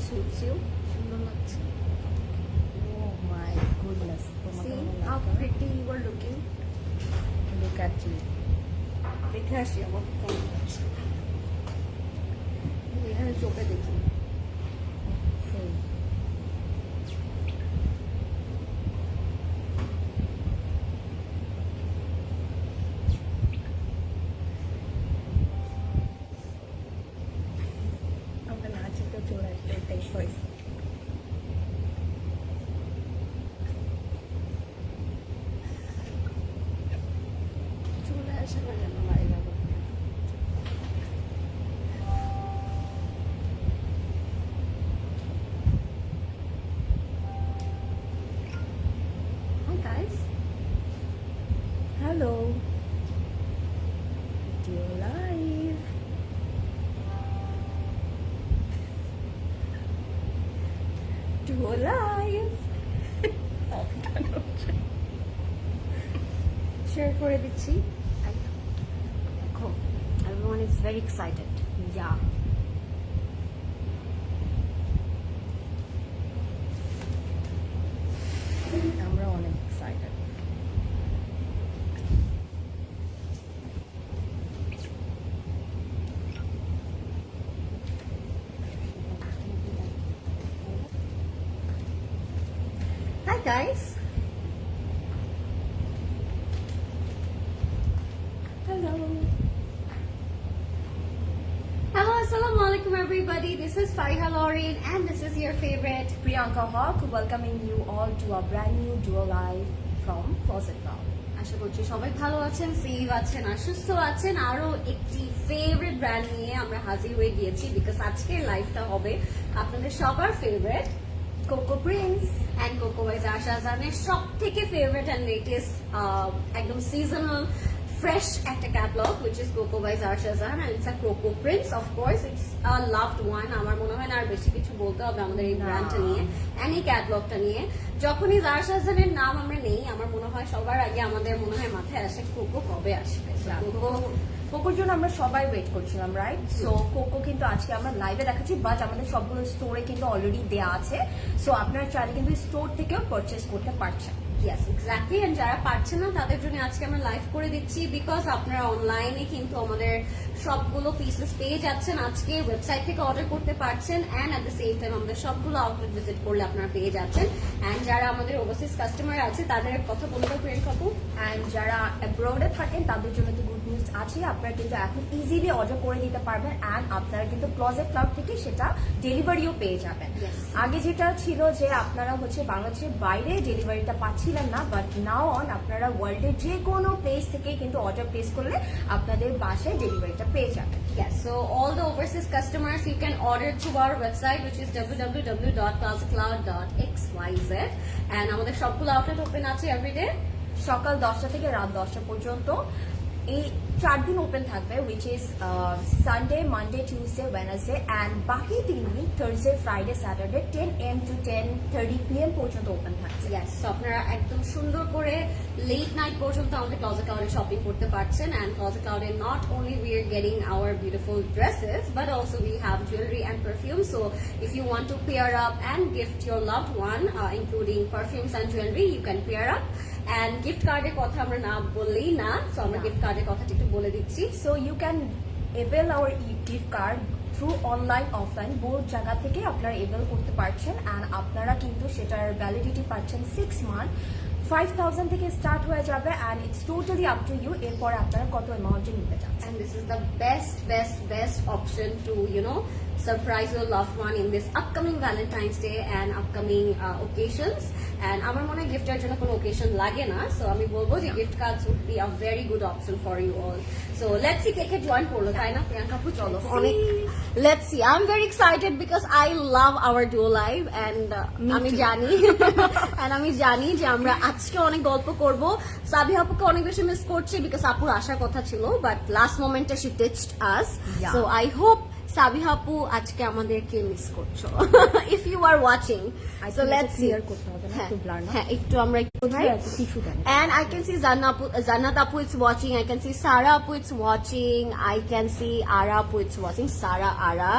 suits you. সুন্দর লাগছে। Oh my goodness. See how pretty you are looking. Look at you. দেখে আসি আমার কেমন লাগছে। এখানে চোখে দেখি। Same. আমরা নাচে তো চলে আসবে এটাই হয়েছে। চলে আসে না যেন বাড়ি যাবো। Hi guys. Hello. Video live. Duo live. Share করে দিচ্ছি। দেখো, everyone is very excited. Yeah. আমরা অনেক excited. Hi guys. Hello. Hello, assalamu alaikum everybody. This is Fariha Lauren and this is your favorite Priyanka Hawk welcoming you all to a brand new duo live from Closet Cloud. আশা করছি সবাই ভালো আছেন, safe আছেন আর সুস্থ আছেন। আরো একটি favourite brand নিয়ে আমরা হাজির হয়ে গিয়েছি বিকজ আজকের লাইভটা হবে আপনাদের সবার favourite Coco Prince and Coco by আশা জানের সব থেকে ফেভারিট অ্যান্ড লেটেস্ট একদম সিজনাল fresh একটা catalog which is Coco by Zarshazan and it's a Coco Prince, of course it's a loved one. আমার মনে হয় না আর বেশি কিছু বলতে হবে আমাদের এই ব্র্যান্ডটা নিয়ে and এই ক্যাটালগটা নিয়ে। যখনই জারশাজানের নাম আমরা নেই আমার মনে হয় সবার আগে আমাদের মনে হয় মাথায় আসে কোকো কবে আসবে। কোকোর জন্য আমরা সবাই ওয়েট করছিলাম, রাইট? সো কোকো কিন্তু আজকে আমরা লাইভে দেখাচ্ছি, বাট আমাদের সবগুলো স্টোরে কিন্তু অলরেডি দেয়া আছে। সো আপনারা চাইলে কিন্তু স্টোর থেকেও পারচেস করতে পারছেন। ইয়েস এক্স্যাক্টলি, এন্ড যারা পারছে না তাদের জন্য আজকে আমরা লাইভ করে দিচ্ছি বিকজ আপনারা অনলাইনে কিন্তু আমাদের সবগুলো পিসেস পেয়ে যাচ্ছেন। আজকে ওয়েবসাইট থেকে অর্ডার করতে পারছেন and at the same time আমাদের সবগুলো আউটলেট ভিজিট করলে আপনারা পেয়ে যাচ্ছেন। অ্যান্ড যারা আমাদের ওভারসিজ কাস্টমার আছে তাদের কথা বলতে প্রিয়াঙ্কা কাপু, অ্যান্ড যারা অ্যাব্রোডে থাকেন তাদের জন্য তো গুড নিউজ আছে, আপনারা কিন্তু এখন ইজিলি অর্ডার করে দিতে পারবেন অ্যান্ড আপনারা কিন্তু ক্লোজেট ক্লাউড থেকে সেটা ডেলিভারিও পেয়ে যাবেন। আগে যেটা ছিল যে আপনারা হচ্ছে বাংলাদেশের বাইরে ডেলিভারিটা পাচ্ছিলেন না, বাট নাও অন আপনারা ওয়ার্ল্ডের যে কোনো প্লেস থেকে কিন্তু অর্ডার প্লেস করলে আপনাদের বাসায় ডেলিভারিটা পেয়ে যাবেন। Yes, so all the overseas customers you can order through our website which is www.closetcloud.xyz and আমাদের সবগুলো আউটলেট ওপেন আছে এভরিডে সকাল 10টা থেকে রাত 10টা পর্যন্ত। এই 4 দিন ওপেন থাকবে, which is Sunday, Monday, Tuesday, Wednesday and বাকি 3 দিন Thursday, Friday, Saturday 10 AM to 10:30 PM পর্যন্ত ওপেন থাকছে। Yes, so আপনারা একদম সুন্দর করে লেট নাইট পর্যন্ত আমাদের ক্লোজেট ক্লাউডে শপিং করতে পারছেন and ক্লোজেট ক্লাউডে not only we are getting our beautiful dresses but also we have jewelry and perfume, so if you want to pair up and gift your loved one including perfumes and jewelry you can pair up and gift card-এর কথা আমরা না বললেই না, so আমরা gift card-এর কথাটা একটু বলে দিচ্ছি। So you can avail our gift card through online, offline both জায়গা থেকে আপনারা avail করতে পারছেন and আপনারা কিন্তু সেটার ভ্যালিডিটি পাচ্ছেন 6 মান্থ। 5,000 থেকে স্টার্ট হয়ে যাবে and it's totally up to you এরপরে আপনারা কত অ্যামাউন্টে নিতে চান। And this is the best option to surprise your loved one in this upcoming Valentine's Day and upcoming occasions. And আমার মনে হয় গিফটের জন্য কোনো occasion লাগে না, so আমি বলবো যে gift cards would be a very good option for you all. So let's see K K join করলো, তাই না প্রিয়াঙ্কা আপু? চলো অনেক let's see. I'm very excited because I love our duo live and আমি জানি and আমি জানি যে আমরা আজকে অনেক গল্প করব। সাবি আপুকে অনেক বেশি মিস করছি বিকজ আপুর আসার কথা ছিল বাট লাস্ট মোমেন্টে she ditched us. So I hope Sabiha আপু আজকে আমাদেরকে মিস করছো if you are watching so let's clear করতে হবে না, একটু ব্লার না। হ্যাঁ একটু আমরা কোথায় আছে টিস্যু দেন। And I can see Zannat Apu is watching. I can see Sara Apu is watching. I can see Ara Apu is watching. Sara Ara.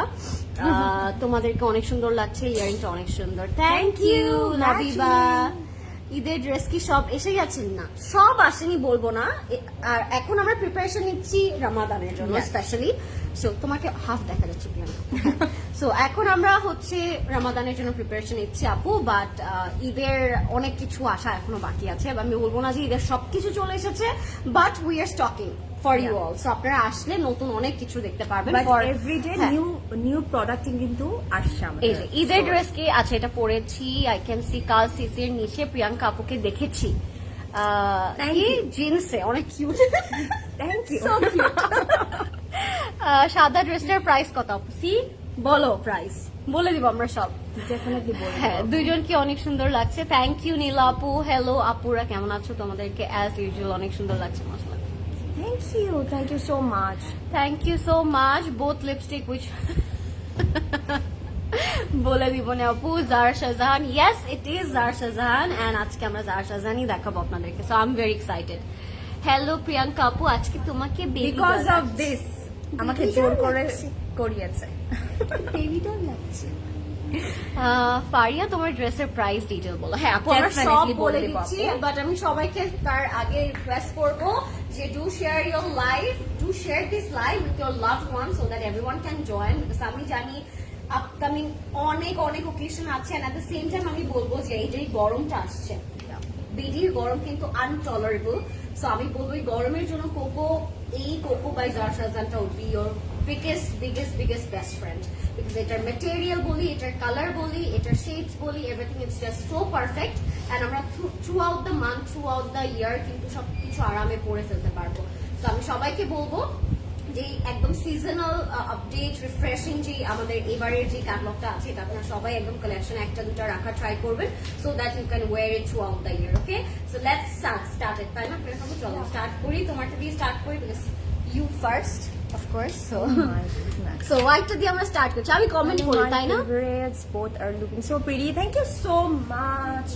তোমাদেরকে অনেক সুন্দর লাগছে, ইয়ারিংটা অনেক সুন্দর। Thank you Nabiba. ঈদের ড্রেস কি সব এসে গেছেন? না, সব আসেনি বলবো না, আর এখন আমরা প্রিপারেশন নিচ্ছি রমাদানের জন্য স্পেশালি। সো তোমাকে হাফ দেখা যাচ্ছে প্রিয়াঙ্কা। সো এখন আমরা হচ্ছে রমাদানের জন্য প্রিপারেশন নিচ্ছি আপু, বাট ঈদের অনেক কিছু আসা এখনো বাকি আছে। আমি বলবো না যে ঈদের সবকিছু চলে এসেছে, but we are stocking for you all. So আপনারা আসলে নতুন অনেক কিছু দেখতে পারবেন। বাট এভরিডে নিউ প্রোডাক্ট কিন্তু আসছে আমাদের। এই যে ঈদের ড্রেস কি আছে, এটা পরেছি। আই ক্যান সি কাল সিসির নিচে প্রিয়াঙ্কা আপুকে দেখেছি জিন্সে, অনেক কিউট। Thank you. সাদা ড্রেসটার প্রাইস কত আপু? সি বলো, প্রাইস বলে দিব আমরা সব। ডেফিনেটলি বলবো। হ্যাঁ, দুইজনকে অনেক সুন্দর লাগছে। থ্যাংক ইউ নীলা আপু। হ্যালো আপুরা, কেমন আছো? তোমাদেরকে অ্যাজ ইউজুয়াল অনেক সুন্দর লাগছে মাশাআল্লাহ। Thank you so much. Thank you so much. Both lipstick which বলে দিব না আপু। Zara Shahjahan, yes it is Zara Shahjahan, and আজকে আমরা জার শাহজাহানই দেখাবো আপনাদেরকে। So I am very excited. Hello Priyanka আপু, আজকে তোমাকে Because of this আমাকে জোর করে করিয়েছে। বেবি ডল লাগছে। ফারিয়া, তোমার ড্রেসের প্রাইস ডিটেইল বলো। হ্যাঁ আপু, আমরা সব Definitely বলে বলে দিব দিচ্ছি, আপু। বাট আমি সবাইকে তার আগে রিকোয়েস্ট করব যে do share your live, do share this live with your loved one so that everyone can join. Because আমি জানি আপকামিং অনেক অনেক ওকেশন আছে, and at the same time আমি বলবো যে এই যে গরমটা আসছে, বিডির গরম কিন্তু আনটলারেবল। সো আমি বলবো এই গরমের জন্য কোকো বাই জার শাহজাহানটা would be your biggest best friend, because এটার মেটেরিয়াল বলি, এটার কালার বলি, এটার শেডস বলি, everything is just so perfect. And আমরা throughout the month, throughout the year কিন্তু সবকিছু আরামে পরে ফেলতে পারবো। তো আমি সবাইকে বলবো যে একদম সিজনাল আপডেট রিফ্রেশিং যে আমাদের এবারের যে ক্যাটালগটা আছে, এটা আপনারা সবাই একদম কালেকশন একটা দুটো রাখা ট্রাই করবেন, so that you can wear it throughout the year. Okay, so let's start it. তাই না? চলো স্টার্ট করি, তোমারটা দিয়ে স্টার্ট করি, because you first of course. So white দিয়ে আমরা স্টার্ট করছি। আমি কমেন্ট করি, তাই না? Both are looking so pretty. Thank you so much.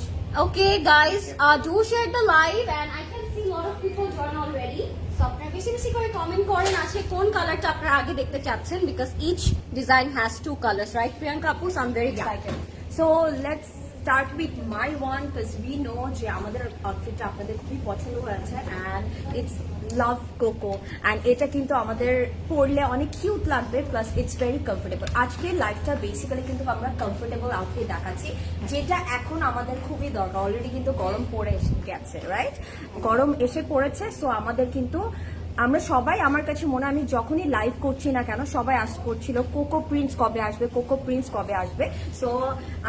Okay guys, do share the live, and I can see a lot of people join already. So আপনারা বেশি বেশি করে কমেন্ট করেন আজকে কোন কালারটা আপনারা আগে দেখতে চাচ্ছেন, because each design has two colors, right Priyanka Apu? So I'm very excited. So let's start with my one, because we know যে আমাদের আউটফিটটা আপনাদের খুবই পছন্দ হয়েছে, and it's love cocoa, and এটা কিন্তু আমাদের পরলে অনেক কিউট লাগবে, প্লাস ইটস ভেরি কমফোর্টেবল। আজকের লাইফটা বেসিক্যালি কিন্তু আমরা কমফোর্টেবল আউটফিট দেখাচ্ছি, যেটা এখন আমাদের খুবই দরকার। অলরেডি কিন্তু গরম পড়ে গেছে, রাইট? গরম এসে পড়েছে। সো আমাদের কিন্তু আমরা সবাই, আমার কাছে মনে হয় আমি যখনই লাইভ করছি না কেন, সবাই আস করছিল কোকো প্রিন্টস কবে আসবে, কোকো প্রিন্টস কবে আসবে। সো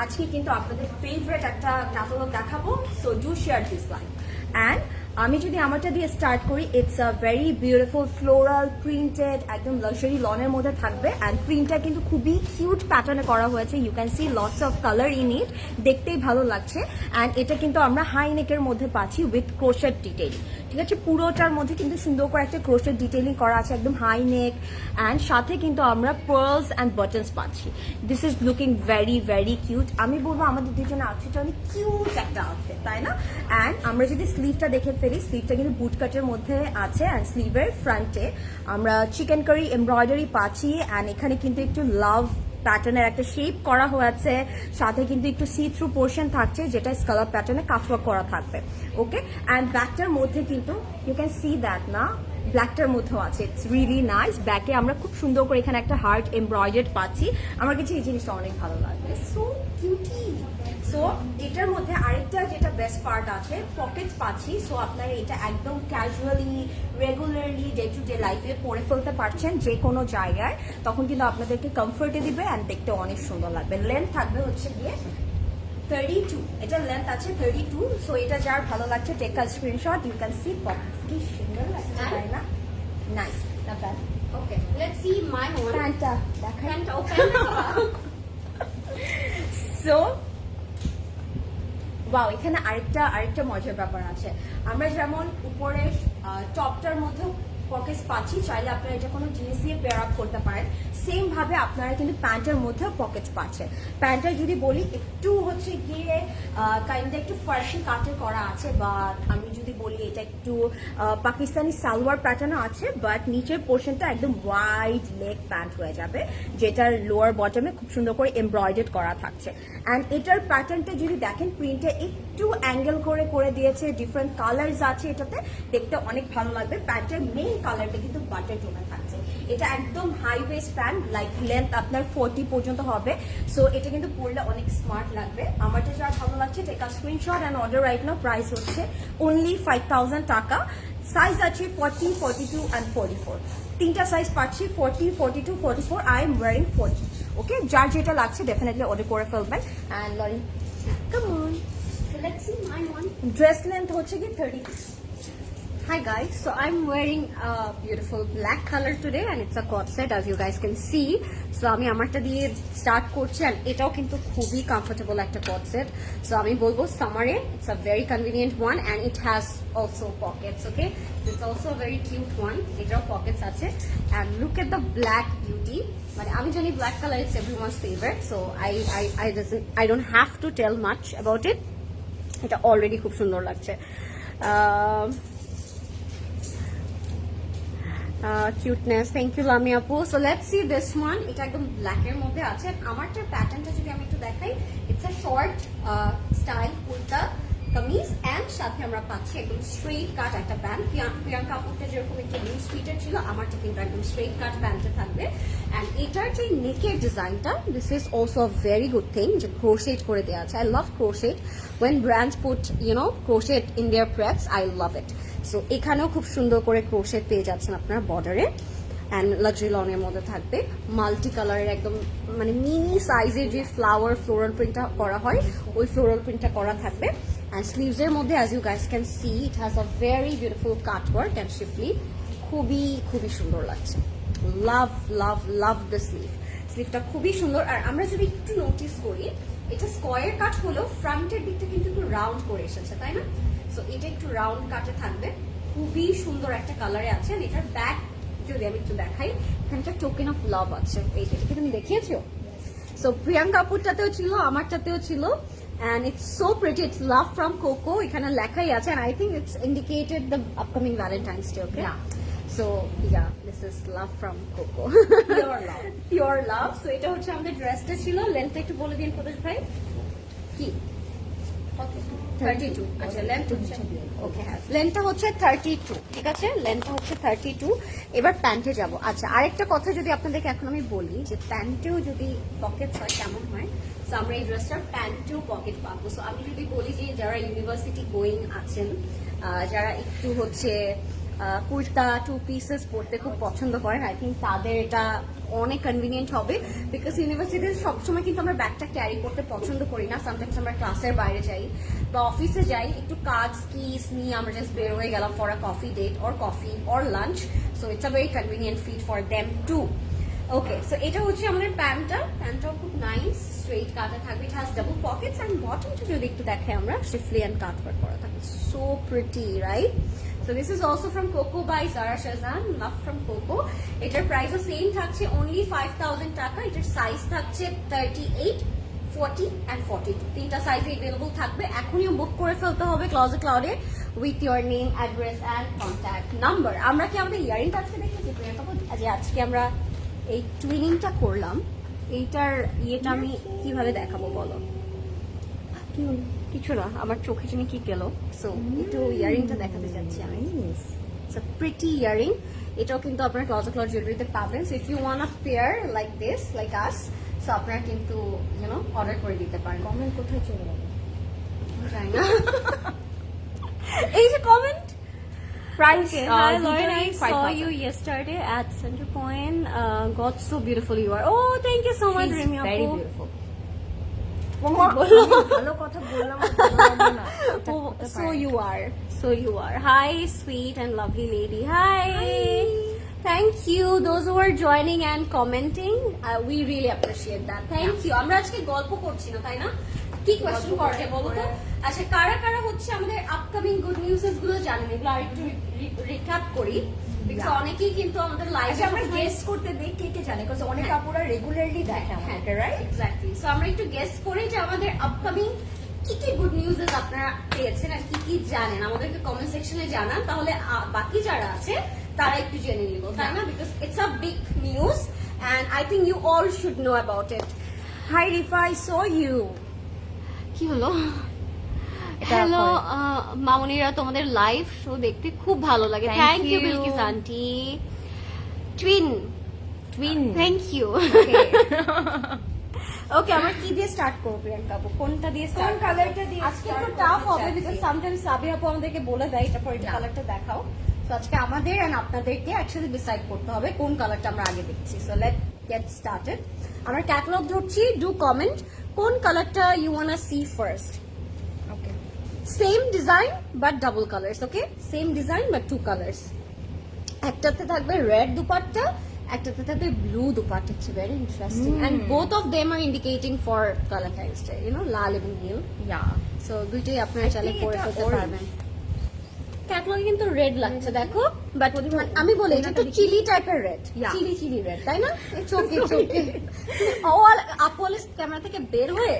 আজকে কিন্তু আপনাদের ফেভারিট একটা ক্যাটালগ দেখাবো। So do share this live. And আমি যদি আমারটা দিয়ে স্টার্ট করি, it's a very beautiful floral printed, একদম লাক্সারি লনের মধ্যে থাকবে, অ্যান্ড প্রিন্টটা কিন্তু খুবই কিউট প্যাটার্নে করা হয়েছে। You can see lots of colour in it, দেখতেই ভালো লাগছে। অ্যান্ড এটা কিন্তু আমরা হাই নেকের মধ্যে পাচ্ছি উইথ ক্রোশেট ডিটেইলিং, ঠিক আছে? পুরোটার মধ্যে কিন্তু সুন্দর করে একটা ক্রোশেট ডিটেইলিং করা আছে, একদম হাই নেক, অ্যান্ড সাথে কিন্তু আমরা পার্লস অ্যান্ড বাটনস পাচ্ছি। This is looking very very cute. আমি বলবো আমাদের দুজনের আউটফিটটা অনেক কিউট একটা আউটফিট, তাই না? অ্যান্ড আমরা যদি স্লিভটা দেখে ফেলি, স্লিভটা কিন্তু বুট কাটের মধ্যে আছে, অ্যান্ড স্লিভের ফ্রন্টে আমরা চিকেন কারি এমব্রয়ডারি পাচ্ছি, অ্যান্ড এখানে কিন্তু একটু লাভ প্যাটার্নের একটা শেপ করা হয়েছে, সাথে কিন্তু একটু সি থ্রু পোর্শন থাকছে, যেটা স্কালার প্যাটার্নে কাটওয়ার্ক করা থাকবে। ওকে, অ্যান্ড ব্যাকটার মধ্যে কিন্তু ইউ ক্যান সি দ্যাট না, ব্ল্যাকটার মধ্যেও আছে, ইটস রিয়েলি নাইস। ব্যাকে আমরা খুব সুন্দর করে এখানে একটা হার্ট এমব্রয়ডার্ড পাচ্ছি। আমার কাছে এই জিনিসটা অনেক ভালো লাগবে, সো কিউটি। সো এটার মধ্যে আরেকটা যেটা বেস্ট পার্ট আছে, পকেটস পাচ্ছি। সো আপনারা এটা একদম casually, regularly, day to day লাইফে পরে ফেলতে পারছেন যে কোনো জায়গায়, তখন কিন্তু আপনাদেরকে কমফোর্টে দিবে, অ্যান্ড দেখতে অনেক সুন্দর লাগবে। লেন্থ থাকবে হচ্ছে গিয়ে 32, এটার লেন্থ আছে 32। সো এটা যার ভালো লাগছে, take a screenshot. You can see pockets কি সুন্দর লাগছে, তাই না? নাইস, না bad. Okay, let's see my one. প্যান্টটা দেখাই। Pant, oh, pant. So wow, এখানে আরেকটা মজার ব্যাপার আছে। আমরা যেমন উপরে টপটার মধ্যে পকেটস পাচ্ছি, চাইলে আপনারা এটা কোনো জিনিস দিয়ে পেয়ার আপ করতে পারেন। সেম ভাবে আপনারা কিন্তু প্যান্টের মধ্যেও পকেটস পাচ্ছেন। প্যান্টটা যদি বলি একটু হচ্ছে গিয়ে কাইন্ডটা একটু ফার্সি কাটের করা আছে, বা আমি যদি বলি এটা একটু পাকিস্তানি সালোয়ার প্যাটার্নও আছে, বাট নিচের পোর্শনটা একদম ওয়াইড লেগ প্যান্ট হয়ে যাবে, যেটার লোয়ার বটমে খুব সুন্দর করে এমব্রয়ডার্ড করা থাকছে। অ্যান্ড এটার প্যাটার্নটা যদি দেখেন, প্রিন্টে একটু অ্যাঙ্গেল করে দিয়েছে, ডিফারেন্ট কালার্স আছে, এটাতে দেখতে অনেক ভালো লাগবে। প্যান্টের মেইন কালারটা কিন্তু বাটার টোনে থাকছে। এটা একদম high waist pant, like length আপনার 40 পর্যন্ত হবে। সো এটা কিন্তু পরলে অনেক স্মার্ট লাগবে। আমার যেটা যা ভালো লাগছে, take a screenshot and order right now. Price হচ্ছে অনলি 5000 টাকা। সাইজ আছে 40, 42 অ্যান্ড 44। তিনটা সাইজ পাচ্ছি, 40, 42, 44। I am wiring 40। ওকে, যার যেটা লাগছে ডেফিনেটলি অর্ডার করে ফেলবেন। অ্যান্ড লরি come on, So let's see my one. Dress length হচ্ছে কি 30। Hi guys, so I'm wearing a beautiful black color today and it's a cord set as you guys can see. So আমি আমারটা দিয়ে start করছি, and এটাও কিন্তু খুবই comfortable একটা cord set. So আমি বলবো সামারে it's a very convenient one and it has also pockets, okay? It's also a very cute one. এটাও pockets আছে, and look at the black beauty. মানে আমি জানি black color is everyone's favorite, so I don't have to tell much about it. এটা already খুব সুন্দর লাগছে। Cuteness, thank you লামি আপু। So let's see this one. এটা একদম ব্ল্যাকের মধ্যে আছে। আমারটার প্যাটার্নটা যদি আমি একটু দেখাই, it's a short style kurta kameez, and সাথে আমরা পাচ্ছি একদম স্ট্রেট কাট একটা প্যান্ট। প্রিয়াঙ্কা আপুরটা যেরকম একটু লুজ ফিটের ছিল, আমারটা কিন্তু একদম স্ট্রেট কাট প্যান্টে থাকবে। অ্যান্ড এটার যে নেকের ডিজাইনটা, this is also a very good thing, যে ক্রোশেট করে দেওয়া আছে। I love crochet. When brands put crochet in their press, I love it. So এখানেও খুব সুন্দর করে ক্রোশেট পেয়ে যাচ্ছেন আপনার বর্ডারে, অ্যান্ড লাক্সারি লনের মধ্যে থাকবে। মাল্টি কালারের একদম মানে মিনি সাইজের যে ফ্লোরাল প্রিন্টটা করা হয়, ওই ফ্লোরাল প্রিন্টটা করা থাকবে। অ্যান্ড স্লিভসের মধ্যে as you guys can see, it has a very beautiful cut work and schiffli. খুবই সুন্দর লাগছে। লাভ লাভ লাভ দ্য স্লিভটা খুবই সুন্দর। আর আমরা যদি একটু নোটিস করি, এটা স্কোয়ার কাট হলেও ফ্রন্টের দিকটা কিন্তু একটু রাউন্ড করে এসেছে, তাই না? সো এটা একটু রাউন্ড কাটে থাকবে, খুবই সুন্দর একটা কালারে আছে। এটার ব্যাক যদি আমি একটু দেখাই, এখানটা টোকেন অফ লাভ আছে। এইটা কি তুমি দেখিয়েছো? সো প্রিয়াঙ্কা আপুরটাতেও ছিল, আমারটাতেও ছিল, and it's so pretty. It's love from Coco. এখানে লেখাই আছে, and I think it's indicated the upcoming Valentine's Day, okay? Yeah. So yeah, this is love from Coco. Pure love. Pure love. So এটা হচ্ছে আমাদের ড্রেসটা ছিল। লেন্থটা একটু বলে দিন প্রদেশ ভাই। কি? 32। আচ্ছা, লেন্থ হচ্ছে ওকে, হ্যাঁ, লেন্থটা হচ্ছে 32, ঠিক আছে? লেন্থটা হচ্ছে 32। এবার প্যান্টে যাব। আচ্ছা, আরেকটা কথা যদি আপনাদেরকে এখন আমি বলি, যে প্যান্টেও যদি পকেটস হয় কেমন হয়। সো আমরা এই ড্রেসটার প্যান্টেও পকেট পাবো। সো আমি যদি বলি যে যারা ইউনিভার্সিটি গোয়িং আছেন, যারা একটু হচ্ছে কুর্তা 2 পিসেস পরতে খুব পছন্দ করেন, আই থিঙ্ক তাদের এটা অনেক কনভিনিয়েন্ট হবে। বিকজ ইউনিভার্সিটিতে সবসময় কিন্তু আমরা ব্যাগটা ক্যারি করতে পছন্দ করি না। সামটাইমস আমরা ক্লাসের বাইরে যাই বা অফিসে যাই, একটু কাজ কিস নিয়ে আমরা জাস্ট বের হয়ে গেলাম for a coffee date or lunch. So it's a very convenient fit for them too. Okay, so এটা হচ্ছে আমাদের প্যান্টটাও খুব নাইস, স্ট্রেট কাটে থাকবে। It has double pockets, and বটমটা যদি একটু দেখে আমরা, শিফলি অ্যান্ড কাট ওয়ার্ক করা থাকবে। So pretty, right? So this is also from Coco by Zara Shazan. Love from Coco. এটার প্রাইসও সেম থাকছে, only 5000 টাকা। এটার সাইজ থাকছে 38, 40 and 42। তিনটা সাইজে अवेलेबल থাকবে। এখনই বুক করে ফেলতে হবে ক্লজেট ক্লাউডে with your name, address and contact number. আমরা কি আমাদের ইয়ারিংটা আজকে দেখেছি যে আজকে আমরা এই টুইনিংটা করলাম, এইটার ইয়েটা আমি কিভাবে দেখাবো বলো? কিছু না, আমার চোখে জন্য কি গেল। সো একটু ইয়ারিংটা দেখাতে যাচ্ছি আমি। It's a pretty earring. এটাও কিন্তু আপনার ক্লজেট ক্লাউড জুয়েলারিতে পাবেন। So if you want a pair like this, like us, so আপনারা কিন্তু অর্ডার করে দিতে পারেন। কমেন্ট কোথায় চলে গেল জানি না। এই যে comment price Hi Lauren, I saw you yesterday at Center Point. God, so beautiful you are. Oh, thank you so much, Remy very Apu. beautiful. ভালো কথা বললাম না। So you are. Hi, sweet and lovely lady. Hi. Thank you, those who are joining and commenting. We really appreciate that. Thank you. আমরা আজকে গল্প করছি না, তাই না? কি কোয়েশ্চেন করবে বলো তো? আচ্ছা, কারা কারা হচ্ছে আমাদের আপকামিং গুড নিউজেস গুলো জানেন? এগুলো আরেকটু রিক্যাপ করি। Because Yeah. অনেকেই কিন্তু আমাদের লাইভে আচ্ছা আমরা গেস করতে দিই কে কে জানে বিকজ অনেক হ্যাঁ। আপুরা রেগুলারলি দেখে আমাকে রাইট এক্স্যাক্টলি সো আমরা একটু গেস করি যে আমাদের আপকামিং কি কি গুড নিউজেস আপনারা পেয়েছেন আর কি কি জানেন আমাদেরকে কমেন্ট সেকশনে জানান, তাহলে বাকি যারা আছে তারা একটু জেনে নিব, তাই না? Because it's a big news and I think you all should know about it. Hi Rifa I saw you কি হলো? এটা হ্যালো করে। মামুনিরা, তোমাদের লাইভ শো দেখতে খুব ভালো লাগে। Thank thank you you. Bilkis auntie. Twin twin thank you. Okay, আমরা কি দিয়ে স্টার্ট করব প্রিয়াঙ্কা আপু? কোনটা দিয়ে কোন স্টার্ট? কালারটা দিয়ে আজকে start একটু করতে টাফ হবে চাচ্ছি? বিকজ সামটাইমস সাবি আপু আমাদেরকে বলে দেয় এটা পরে Yeah. কালারটা দেখাও। সো আজকে আমাদের এন্ড আপনাদেরকে একসাথে ডিসাইড করতে হবে কোন কালারটা আমরা আগে দেখছি। So let get started. আমরা ক্যাটালগ ধরছি, ডু কমেন্ট কোন কালারটা you wanna see first. Okay same design but double colours, okay? Same design but two colours. একটাতে থাকবে রেড দুপাট্টা, একটাতে থাকবে blue dupatta. It's very interesting and both of them are indicating for Valentine's Day, you know, লাল এবং নীল। Yeah so দুইটাই আপনারা চাইলে think পরে এটা ফেলতে orange. পারবেন। ক্যাটলগে কিন্তু রেড লাগছে দেখো, বাট আমি বলি এটা তো চিলি টাইপের রেড, Yeah. চিলি রেড, তাই না? It's okay, it's okay. All আপল ক্যামেরা থেকে বের হয়ে